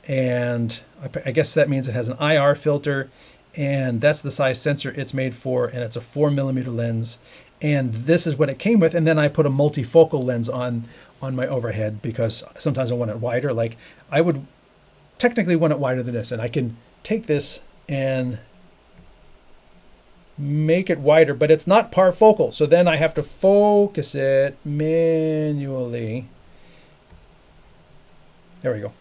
and I guess that means it has an IR filter, and that's the size sensor it's made for, and it's a 4mm lens. And this is what it came with. And then I put a multifocal lens on my overhead, because sometimes I want it wider. Like, I would technically want it wider than this, and I can take this and make it wider, but it's not parfocal. So then I have to focus it manually. There we go.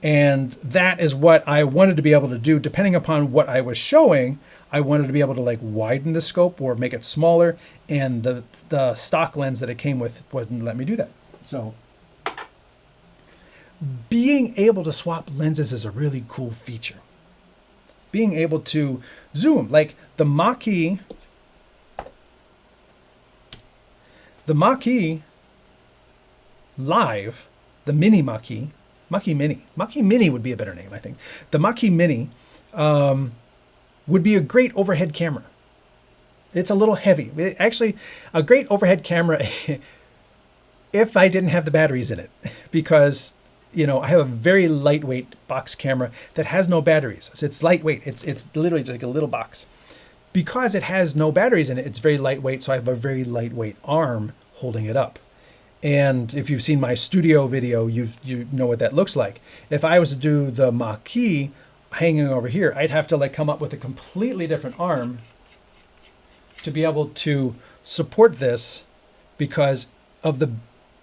And that is what I wanted to be able to do. Depending upon what I was showing, I wanted to be able to like widen the scope or make it smaller, and the stock lens that it came with wouldn't let me do that. So being able to swap lenses is a really cool feature. Being able to zoom, like the MAKI Live, the Mini MAKI Mini would be a better name, I think. The MAKI Mini would be a great overhead camera. It's a little heavy. Actually, a great overhead camera if I didn't have the batteries in it, because you know, I have a very lightweight box camera that has no batteries. So it's lightweight. It's literally just like a little box. Because it has no batteries in it, it's very lightweight, so I have a very lightweight arm holding it up. And if you've seen my studio video, you know what that looks like. If I was to do the MAKI hanging over here, I'd have to like come up with a completely different arm to be able to support this, because of the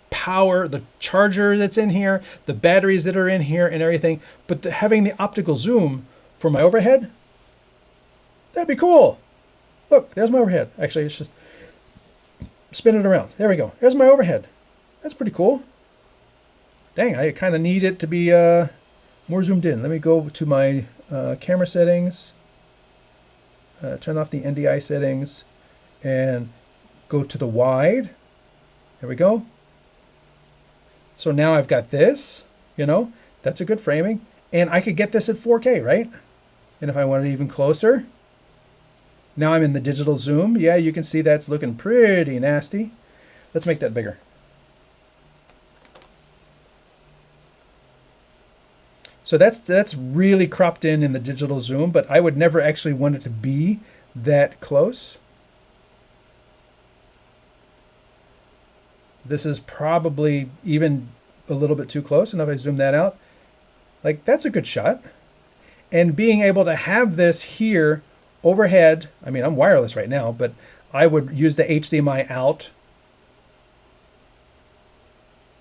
power, the charger that's in here, the batteries that are in here and everything. But having the optical zoom for my overhead, that'd be cool. Look, there's my overhead. Actually, it's just spin it around. There we go. There's my overhead. That's pretty cool. Dang, I kind of need it to be more zoomed in. Let me go to my camera settings, turn off the NDI settings, and go to the wide. There we go. So now I've got this, you know, that's a good framing. And I could get this at 4K, right? And if I wanted even closer, now I'm in the digital zoom. Yeah, you can see that's looking pretty nasty. Let's make that bigger. So that's really cropped in the digital zoom, but I would never actually want it to be that close. This is probably even a little bit too close. And if I zoom that out, like that's a good shot. And being able to have this here overhead, I mean, I'm wireless right now, but I would use the HDMI out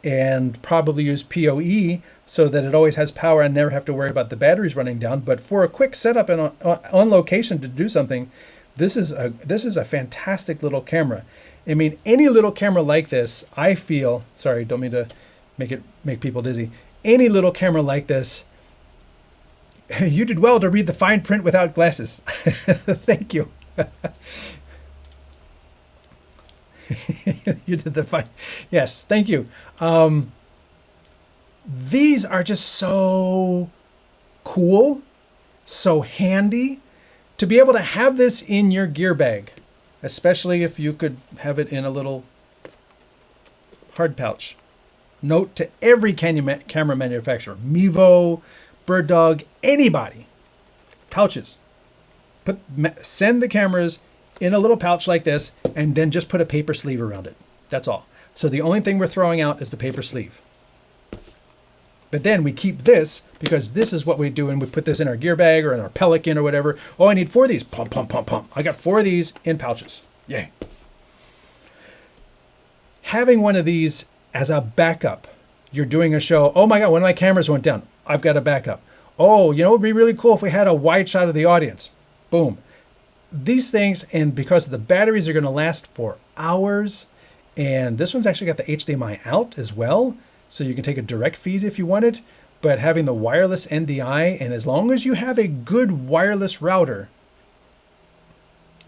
and probably use PoE so that it always has power and never have to worry about the batteries running down. But for a quick setup and on location to do something, this is a fantastic little camera. I mean, any little camera like this, I feel, sorry, don't mean to make people dizzy. Any little camera like this, you did well to read the fine print without glasses. Thank you. You did the fine. Yes, thank you. These are just so cool, so handy to be able to have this in your gear bag, especially if you could have it in a little hard pouch. Note to every camera manufacturer, Mevo, BirdDog, anybody, pouches. Send the cameras in a little pouch like this, and then just put a paper sleeve around it. That's all. So the only thing we're throwing out is the paper sleeve. But then we keep this because this is what we do, and we put this in our gear bag or in our Pelican or whatever. Oh, I need 4 of these. Pump, pump, pump, pump. I got 4 of these in pouches. Yay. Having one of these as a backup. You're doing a show. Oh my God, one of my cameras went down. I've got a backup. Oh, you know, it'd be really cool if we had a wide shot of the audience. Boom. These things, and because the batteries are going to last for hours, and this one's actually got the HDMI out as well, so you can take a direct feed if you wanted, but having the wireless NDI, and as long as you have a good wireless router,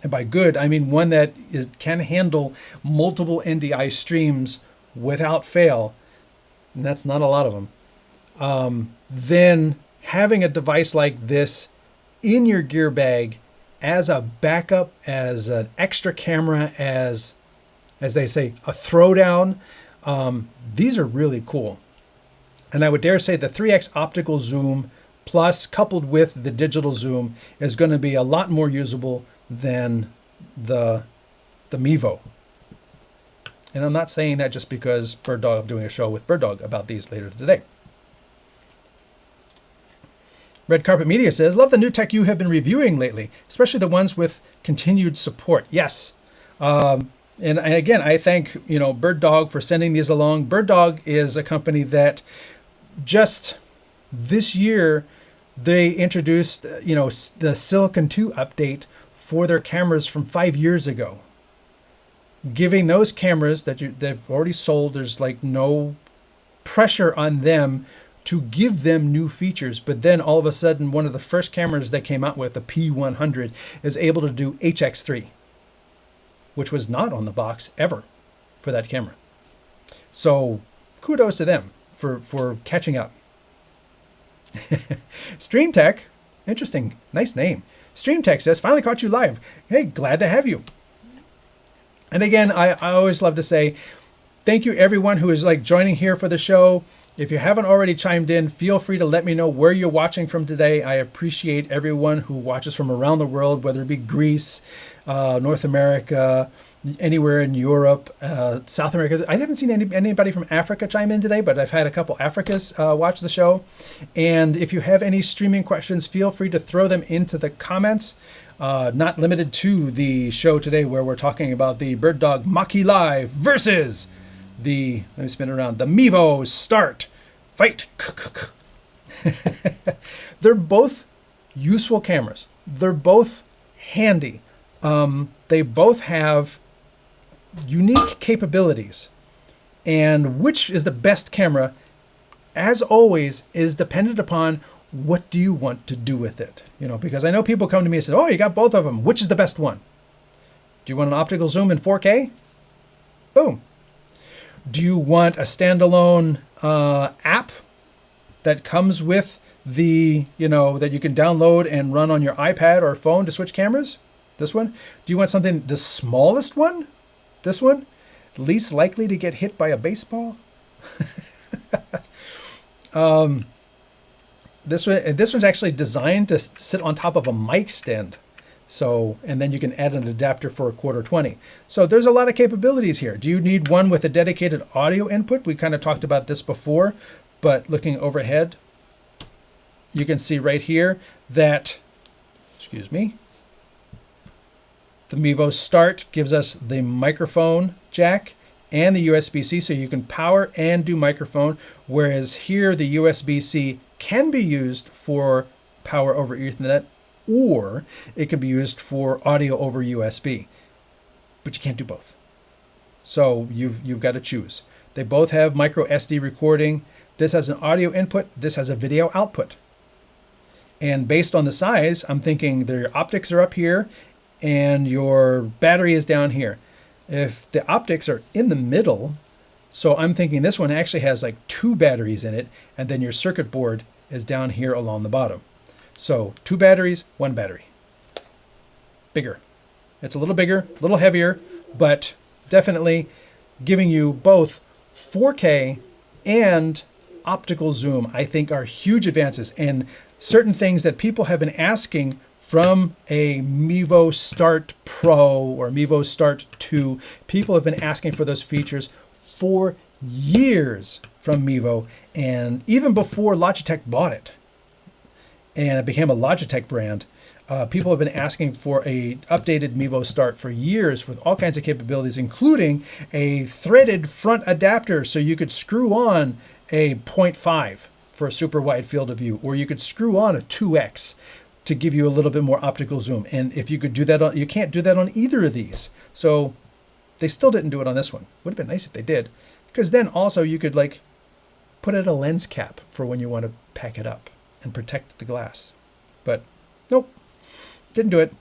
and by good, I mean one that can handle multiple NDI streams without fail, and that's not a lot of them, then having a device like this in your gear bag as a backup, as an extra camera, as they say, a throwdown, these are really cool. And I would dare say the 3x optical zoom plus coupled with the digital zoom is going to be a lot more usable than the Mevo. And I'm not saying that just because BirdDog, I'm doing a show with BirdDog about these later today. Red Carpet Media says, love the new tech you have been reviewing lately, especially the ones with continued support. Yes. And again, I thank, BirdDog for sending these along. BirdDog is a company that just this year, they introduced, the Silicon 2 update for their cameras from 5 years ago. Giving those cameras that they've already sold, there's like no pressure on them to give them new features. But then all of a sudden, one of the first cameras they came out with, the P100, is able to do HX3, which was not on the box ever for that camera. So kudos to them for catching up. StreamTek, interesting, nice name. StreamTek says, finally caught you live. Hey, glad to have you. And again, I always love to say, thank you everyone who is joining here for the show. If you haven't already chimed in, feel free to let me know where you're watching from today. I appreciate everyone who watches from around the world, whether it be Greece, North America, anywhere in Europe, South America. I haven't seen anybody from Africa chime in today, but I've had a couple Africas watch the show. And if you have any streaming questions, feel free to throw them into the comments. Not limited to the show today where we're talking about the BirdDog MAKI Live versus let me spin it around, the Mevo Start. Fight. They're both useful cameras. They're both handy. They both have unique capabilities. And which is the best camera, as always, is dependent upon what do you want to do with it. Because I know people come to me and say, oh, you got both of them. Which is the best one? Do you want an optical zoom in 4K? Boom. Do you want a standalone app that comes with that you can download and run on your iPad or phone to switch cameras? This one. Do you want something, the smallest one? This one? Least likely to get hit by a baseball? This one's actually designed to sit on top of a mic stand. So, and then you can add an adapter for a 1/4-20. So there's a lot of capabilities here. Do you need one with a dedicated audio input? We kind of talked about this before, but looking overhead, you can see right here that, the Mevo Start gives us the microphone jack and the USB-C, so you can power and do microphone, whereas here the USB-C can be used for power over Ethernet, or it can be used for audio over USB, but you can't do both. So you've got to choose. They both have micro SD recording. This has an audio input. This has a video output. And based on the size, I'm thinking their optics are up here and your battery is down here. If the optics are in the middle, so I'm thinking this one actually has like 2 batteries in it, and then your circuit board is down here along the bottom. So 2 batteries, 1 battery. Bigger. It's a little bigger, a little heavier, but definitely giving you both 4K and optical zoom, I think are huge advances, and certain things that people have been asking from a Mevo Start Pro or Mevo Start 2. People have been asking for those features for years from Mevo, and even before Logitech bought it and it became a Logitech brand. People have been asking for a updated Mevo Start for years with all kinds of capabilities, including a threaded front adapter, so you could screw on a 0.5 for a super wide field of view, or you could screw on a 2x to give you a little bit more optical zoom. And if you could do that on, you can't do that on either of these. So they still didn't do it on this one. Would have been nice if they did, because then also you could like put it a lens cap for when you want to pack it up and protect the glass. But nope, didn't do it.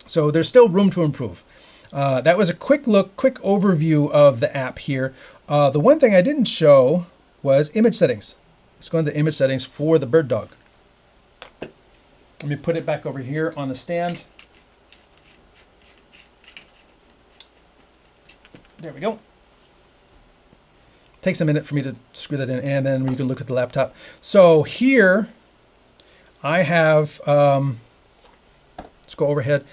So there's still room to improve. That was a quick look, quick overview of the app here. The one thing I didn't show was image settings. Let's go into image settings for the BirdDog. Let me put it back over here on the stand. There we go. Takes a minute for me to screw that in, and then you can look at the laptop. So here I have, let's go overhead.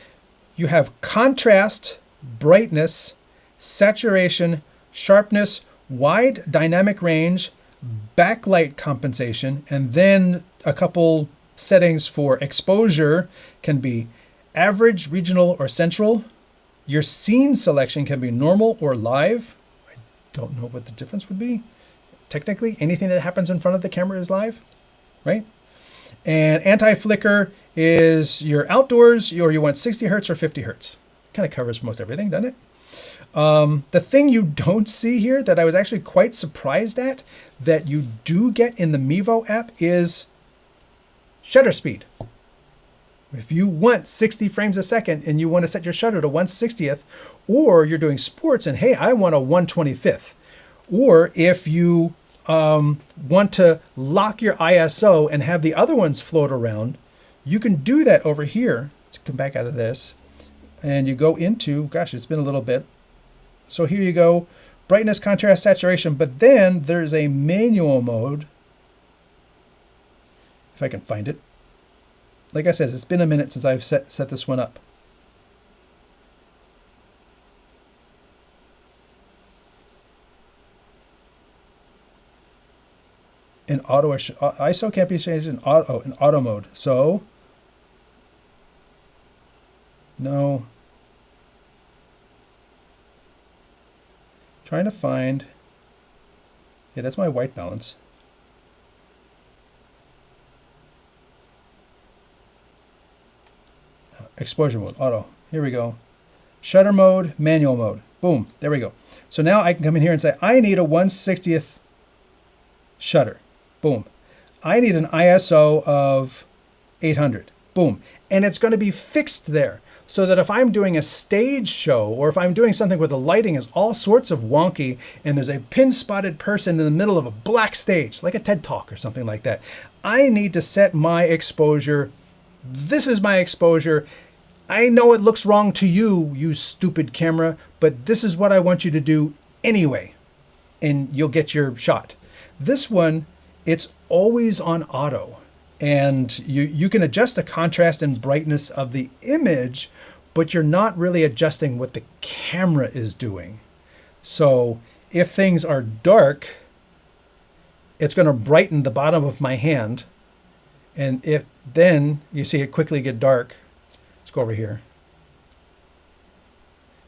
You have contrast, brightness, saturation, sharpness, wide dynamic range, backlight compensation, and then a couple settings for exposure can be average, regional, or central. Your scene selection can be normal or live. I don't know what the difference would be. Technically, anything that happens in front of the camera is live, right? And anti-flicker is your outdoors, or you want 60 hertz or 50 hertz. Kind of covers most everything, doesn't it? The thing you don't see here that I was actually quite surprised at that you do get in the Mevo app is shutter speed. If you want 60 frames a second and you want to set your shutter to 1/60th, or you're doing sports and hey, I want a 1/25th, or if you want to lock your ISO and have the other ones float around, you can do that over here. Let's come back out of this and you go into, gosh, it's been a little bit. So here you go, brightness, contrast, saturation, but then there's a manual mode. If I can find it. Like I said, it's been a minute since I've set this one up. In auto, ISO can't be changed in auto mode. So, no. Trying to find, yeah, that's my white balance. Exposure mode, auto. Here we go. Shutter mode, manual mode. Boom, there we go. So now I can come in here and say, I need a 1/60th shutter. Boom. I need an ISO of 800. Boom. And it's going to be fixed there. So that if I'm doing a stage show, or if I'm doing something where the lighting is all sorts of wonky and there's a pin-spotted person in the middle of a black stage, like a TED Talk or something like that, I need to set my exposure. This is my exposure. I know it looks wrong to you, you stupid camera, but this is what I want you to do anyway, and you'll get your shot. This one, it's always on auto, and you can adjust the contrast and brightness of the image, but you're not really adjusting what the camera is doing. So if things are dark, it's going to brighten the bottom of my hand, and if then you see it quickly get dark. Let's go over here.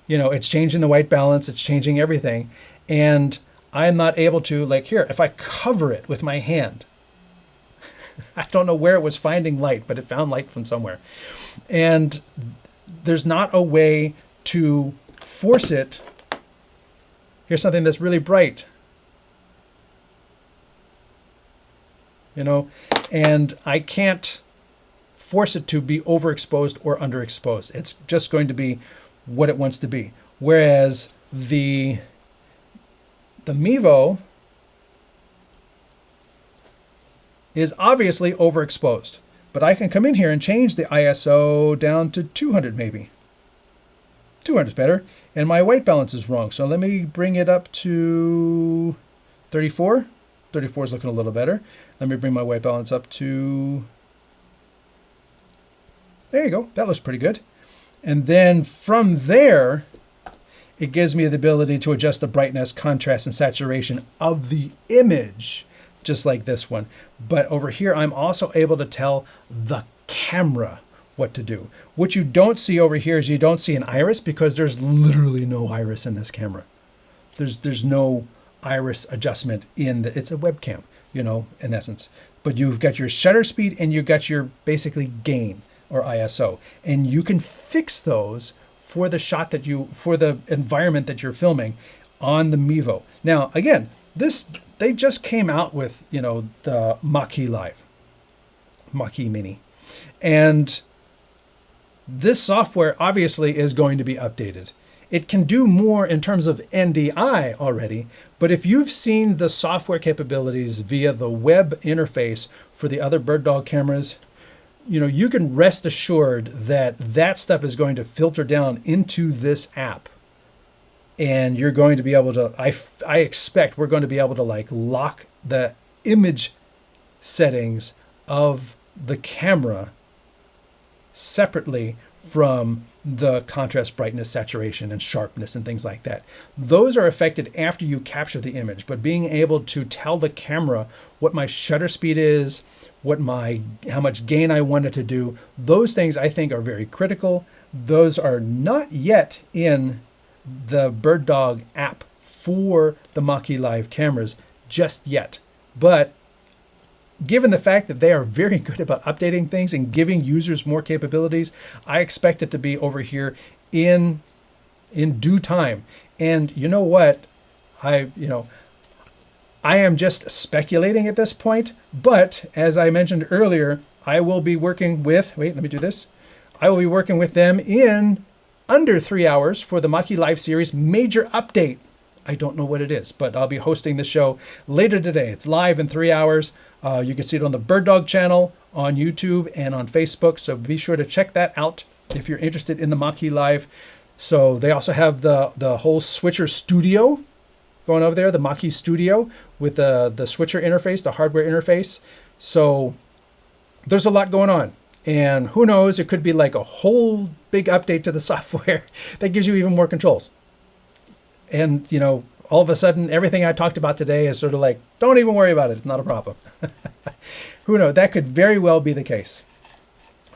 You know, it's changing the white balance, it's changing everything. And I'm not able to, like here, if I cover it with my hand, I don't know where it was finding light, but it found light from somewhere. And there's not a way to force it. Here's something that's really bright. You know, and I can't force it to be overexposed or underexposed. It's just going to be what it wants to be. Whereas the Mevo is obviously overexposed. But I can come in here and change the ISO down to 200 maybe. 200 is better. And my white balance is wrong. So let me bring it up to 34. 34 is looking a little better. Let me bring my white balance up to... There you go. That looks pretty good. And then from there, it gives me the ability to adjust the brightness, contrast, and saturation of the image, just like this one. But over here, I'm also able to tell the camera what to do. What you don't see over here is you don't see an iris, because there's literally no iris in this camera. There's no iris adjustment in the, it's a webcam, you know, in essence. But you've got your shutter speed and you've got your basically gain or ISO. And you can fix those for the shot that you, for the environment that you're filming on the Mevo. Now, again, they just came out with, you know, the MAKI Live, MAKI Mini. And this software obviously is going to be updated. It can do more in terms of NDI already, but if you've seen the software capabilities via the web interface for the other BirdDog cameras, you know, you can rest assured that that stuff is going to filter down into this app. And you're going to be able to, I expect we're going to be able to like lock the image settings of the camera separately from the contrast, brightness, saturation, and sharpness and things like that. Those are affected after you capture the image, but being able to tell the camera what my shutter speed is, how much gain I want it to do, those things I think are very critical. Those are not yet in the BirdDog app for the MAKI Live cameras just yet. But given the fact that they are very good about updating things and giving users more capabilities, I expect it to be over here in due time. And you know what? I am just speculating at this point, but as I mentioned earlier, I will be working with, wait, let me do this. I will be working with them in under 3 hours for the MAKI Live series major update. I don't know what it is, but I'll be hosting the show later today. It's live in 3 hours. You can see it on the BirdDog channel, on YouTube, and on Facebook. So be sure to check that out if you're interested in the MAKI Live. So they also have the whole switcher studio going over there, the MAKI Studio with the switcher interface, the hardware interface. So there's a lot going on. And who knows, it could be like a whole big update to the software that gives you even more controls. And, you know, all of a sudden, everything I talked about today is sort of like, don't even worry about it. It's not a problem. Who knows? That could very well be the case.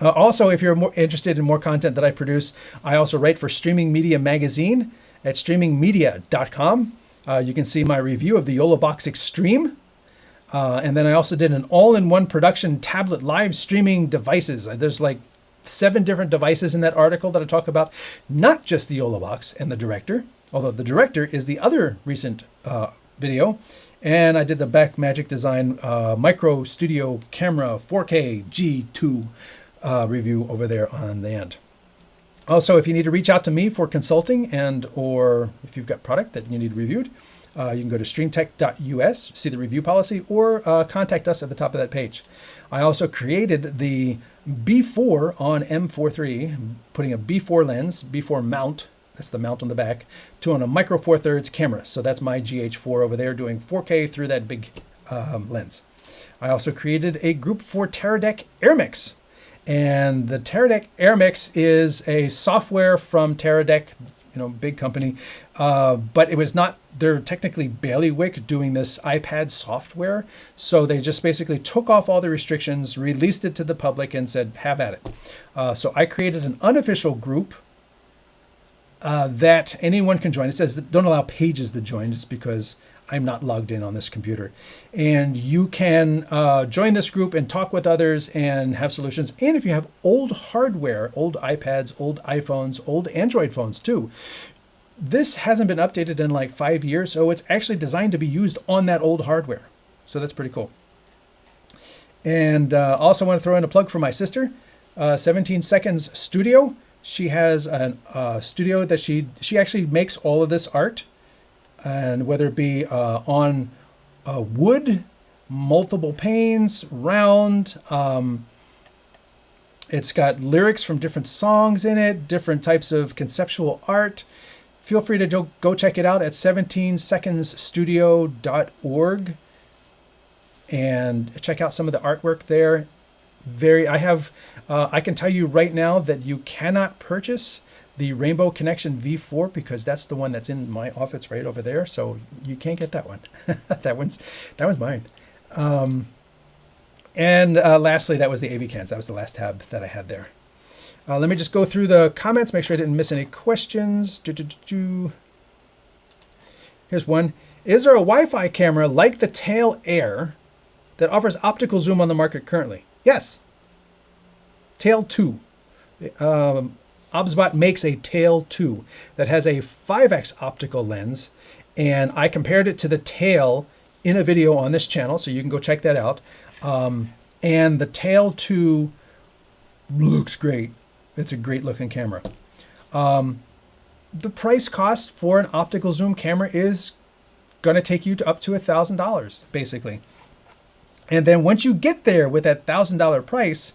Also, if you're more interested in more content that I produce, I also write for Streaming Media Magazine at streamingmedia.com. You can see my review of the YOLOBox Extreme. And then I also did an all-in-one production tablet live streaming devices. There's like 7 different devices in that article that I talk about, not just the YOLOBox and the Director, although the Director is the other recent video. And I did the Blackmagic Design Micro Studio Camera 4K G2 review over there on the end. Also, if you need to reach out to me for consulting or if you've got product that you need reviewed, you can go to StreamTek.us, see the review policy, or contact us at the top of that page. I also created the B4 on M4 III, putting a B4 lens, B4 mount, that's the mount on the back, on a micro 4/3 camera. So that's my GH4 over there doing 4K through that big lens. I also created a group for Teradek AirMix. And the Teradek AirMix is a software from Teradek, you know, big company, but it was not, they're technically bailiwick doing this iPad software. So they just basically took off all the restrictions, released it to the public and said, have at it. So I created an unofficial group that anyone can join. It says that don't allow pages to join just because I'm not logged in on this computer. And you can join this group and talk with others and have solutions. And if you have old hardware, old iPads, old iPhones, old Android phones too, this hasn't been updated in like 5 years. So it's actually designed to be used on that old hardware. So that's pretty cool. And also want to throw in a plug for my sister, 17 Seconds Studio. She has a studio that she actually makes all of this art, and whether it be on wood, multiple panes, round. It's got lyrics from different songs in it, different types of conceptual art. Feel free to go check it out at 17secondsstudio.org and check out some of the artwork there. I can tell you right now that you cannot purchase the Rainbow Connection V4 because that's the one that's in my office right over there. So you can't get that one. that one's mine. And lastly, that was the AV cans. That was the last tab that I had there. Let me just go through the comments, make sure I didn't miss any questions. Here's one. Is there a Wi-Fi camera like the Tail Air that offers optical zoom on the market currently? Yes. Tail 2. OBSBot makes a Tail 2 that has a 5x optical lens, and I compared it to the Tail in a video on this channel, so you can go check that out. And the Tail 2 looks great. It's a great looking camera. The price cost for an optical zoom camera is going to take you to up to $1,000 basically. And then once you get there with that $1,000 price,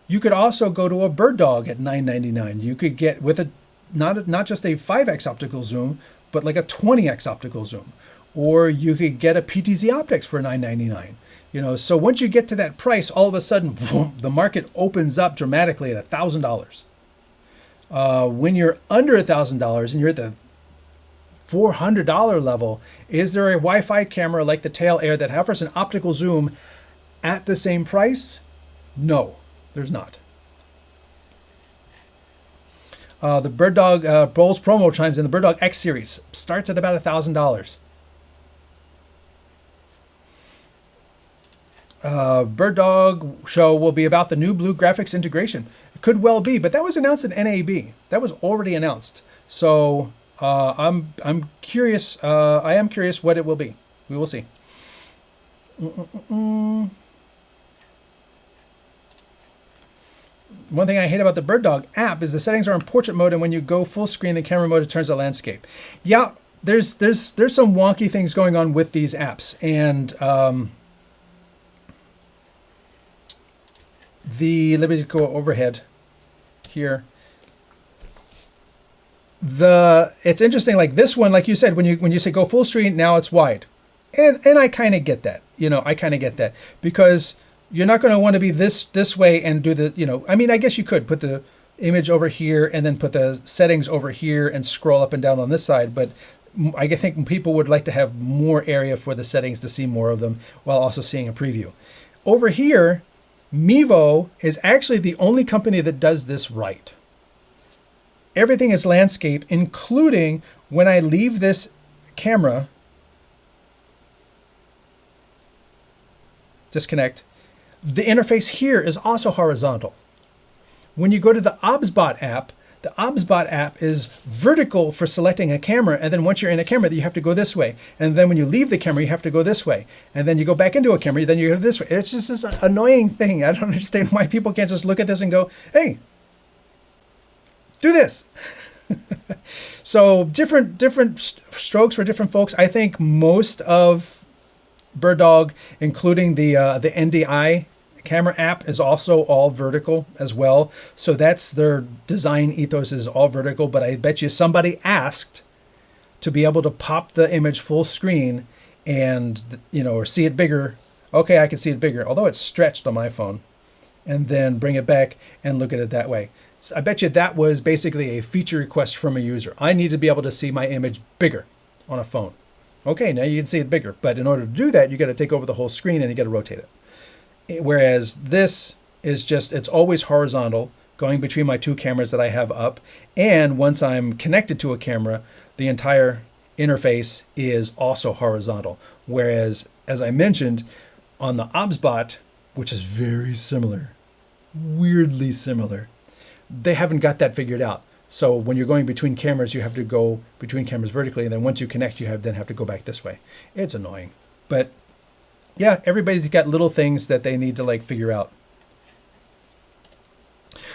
you could also go to a BirdDog at $999. You could get with a not just a 5x optical zoom, but like a 20x optical zoom. Or you could get a PTZ Optics for $999. You know, so once you get to that price, all of a sudden, boom, the market opens up dramatically at $1,000. When you're under $1,000 and you're at the $400 level, is there a Wi-Fi camera like the Tail Air that offers an optical zoom at the same price? No, there's not. The BirdDog Bowls promo chimes in. The BirdDog X series starts at about $1,000. BirdDog show will be about the new Blue graphics integration. It could well be, but that was announced at NAB. That was already announced. So I'm curious. I am curious what it will be. We will see. One thing I hate about the BirdDog app is the settings are in portrait mode, and when you go full screen, the camera mode, it turns to landscape. Yeah, there's some wonky things going on with these apps, and let me go overhead here. It's interesting, like this one, like you said, when you say go full screen, now it's wide, and I kind of get that. You know, I kind of get that because you're not going to want to be this way and do the, you know, I mean, I guess you could put the image over here and then put the settings over here and scroll up and down on this side, but I think people would like to have more area for the settings to see more of them while also seeing a preview. Over here, Mevo is actually the only company that does this right. Everything is landscape, including when I leave this camera, disconnect, the interface here is also horizontal. When you go to the OBSBot app is vertical for selecting a camera, and then once you're in a camera, you have to go this way. And then when you leave the camera, you have to go this way. And then you go back into a camera, then you go this way. It's just this annoying thing. I don't understand why people can't just look at this and go, hey, do this. So different strokes for different folks. I think most of BirdDog, including the NDI camera app, is also all vertical as well. So that's their design ethos, is all vertical. But I bet you somebody asked to be able to pop the image full screen and, you know, or see it bigger. Okay, I can see it bigger, although it's stretched on my phone, and then bring it back and look at it that way. So I bet you that was basically a feature request from a user. I need to be able to see my image bigger on a phone. Okay, now you can see it bigger, but in order to do that, you got to take over the whole screen and you got to rotate it. Whereas this is just, it's always horizontal, going between my two cameras that I have up. And once I'm connected to a camera, the entire interface is also horizontal. Whereas, as I mentioned, on the OBSBot, which is very similar, weirdly similar, they haven't got that figured out. So when you're going between cameras, you have to go between cameras vertically. And then once you connect, you then have to go back this way. It's annoying. But yeah, everybody's got little things that they need to like figure out.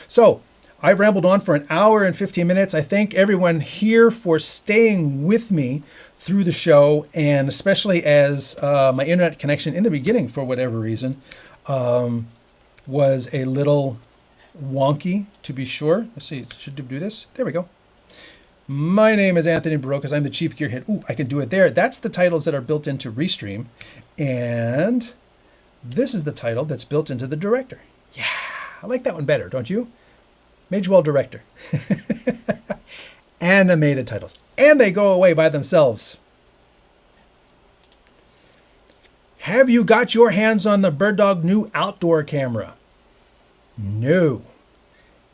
So I've rambled on for an hour and 15 minutes. I thank everyone here for staying with me through the show, and especially as my internet connection in the beginning, for whatever reason, was a little wonky, to be sure. Let's see, should do this. There we go. My name is Anthony Barocas. I'm the Chief Gearhead. Ooh, I can do it there. That's the titles that are built into Restream. And this is the title that's built into the director. Yeah, I like that one better, don't you? Magewell director. Animated titles. And they go away by themselves. Have you got your hands on the BirdDog new outdoor camera? No.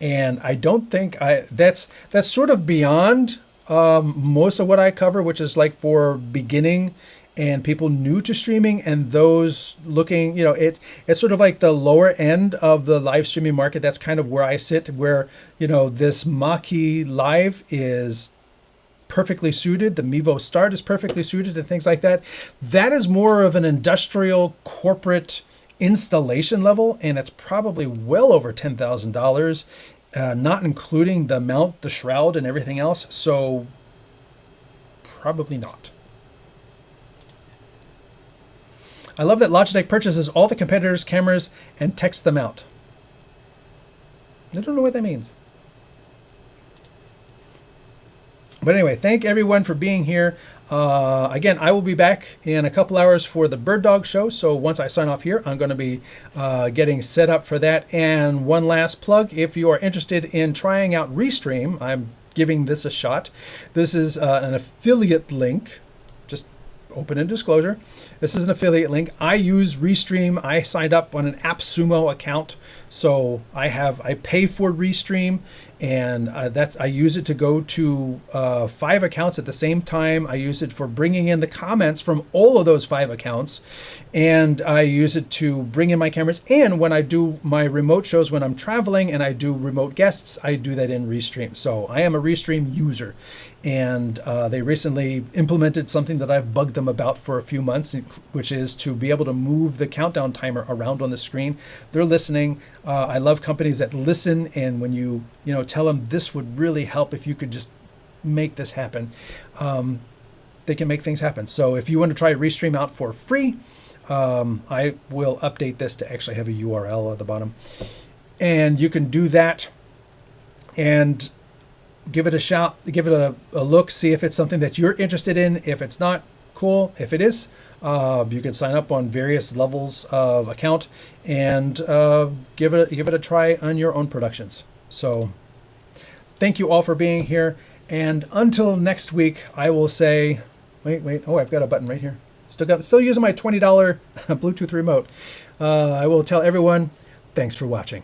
And I don't think that's sort of beyond most of what I cover, which is like for beginning and people new to streaming and those looking, it's sort of like the lower end of the live streaming market. That's kind of where I sit, where, this MAKI Live is perfectly suited. The Mevo Start is perfectly suited and things like that. That is more of an industrial corporate installation level, and it's probably well over $10,000, not including the mount, the shroud, and everything else. So probably not. I love that Logitech purchases all the competitors' cameras and techs them out. I don't know what that means. But anyway, thank everyone for being here. Again, I will be back in a couple hours for the BirdDog show. So once I sign off here, I'm going to be getting set up for that. And one last plug, if you are interested in trying out Restream, I'm giving this a shot. This is an affiliate link. Just open and disclosure. This is an affiliate link. I use Restream. I signed up on an AppSumo account. So I pay for Restream, and I use it to go to 5 accounts at the same time. I use it for bringing in the comments from all of those 5 accounts, and I use it to bring in my cameras. And when I do my remote shows, when I'm traveling and I do remote guests, I do that in Restream. So I am a Restream user, and they recently implemented something that I've bugged them about for a few months, which is to be able to move the countdown timer around on the screen. They're listening. I love companies that listen, and when you tell them this would really help if you could just make this happen, they can make things happen. So if you want to try Restream out for free, I will update this to actually have a URL at the bottom, and you can do that and give it a shot, give it a look, see if it's something that you're interested in. If it's not, cool. If it is, you can sign up on various levels of account and give it a try on your own productions. So thank you all for being here. And until next week, I will say, wait. Oh, I've got a button right here. Still using my $20 Bluetooth remote. I will tell everyone, thanks for watching.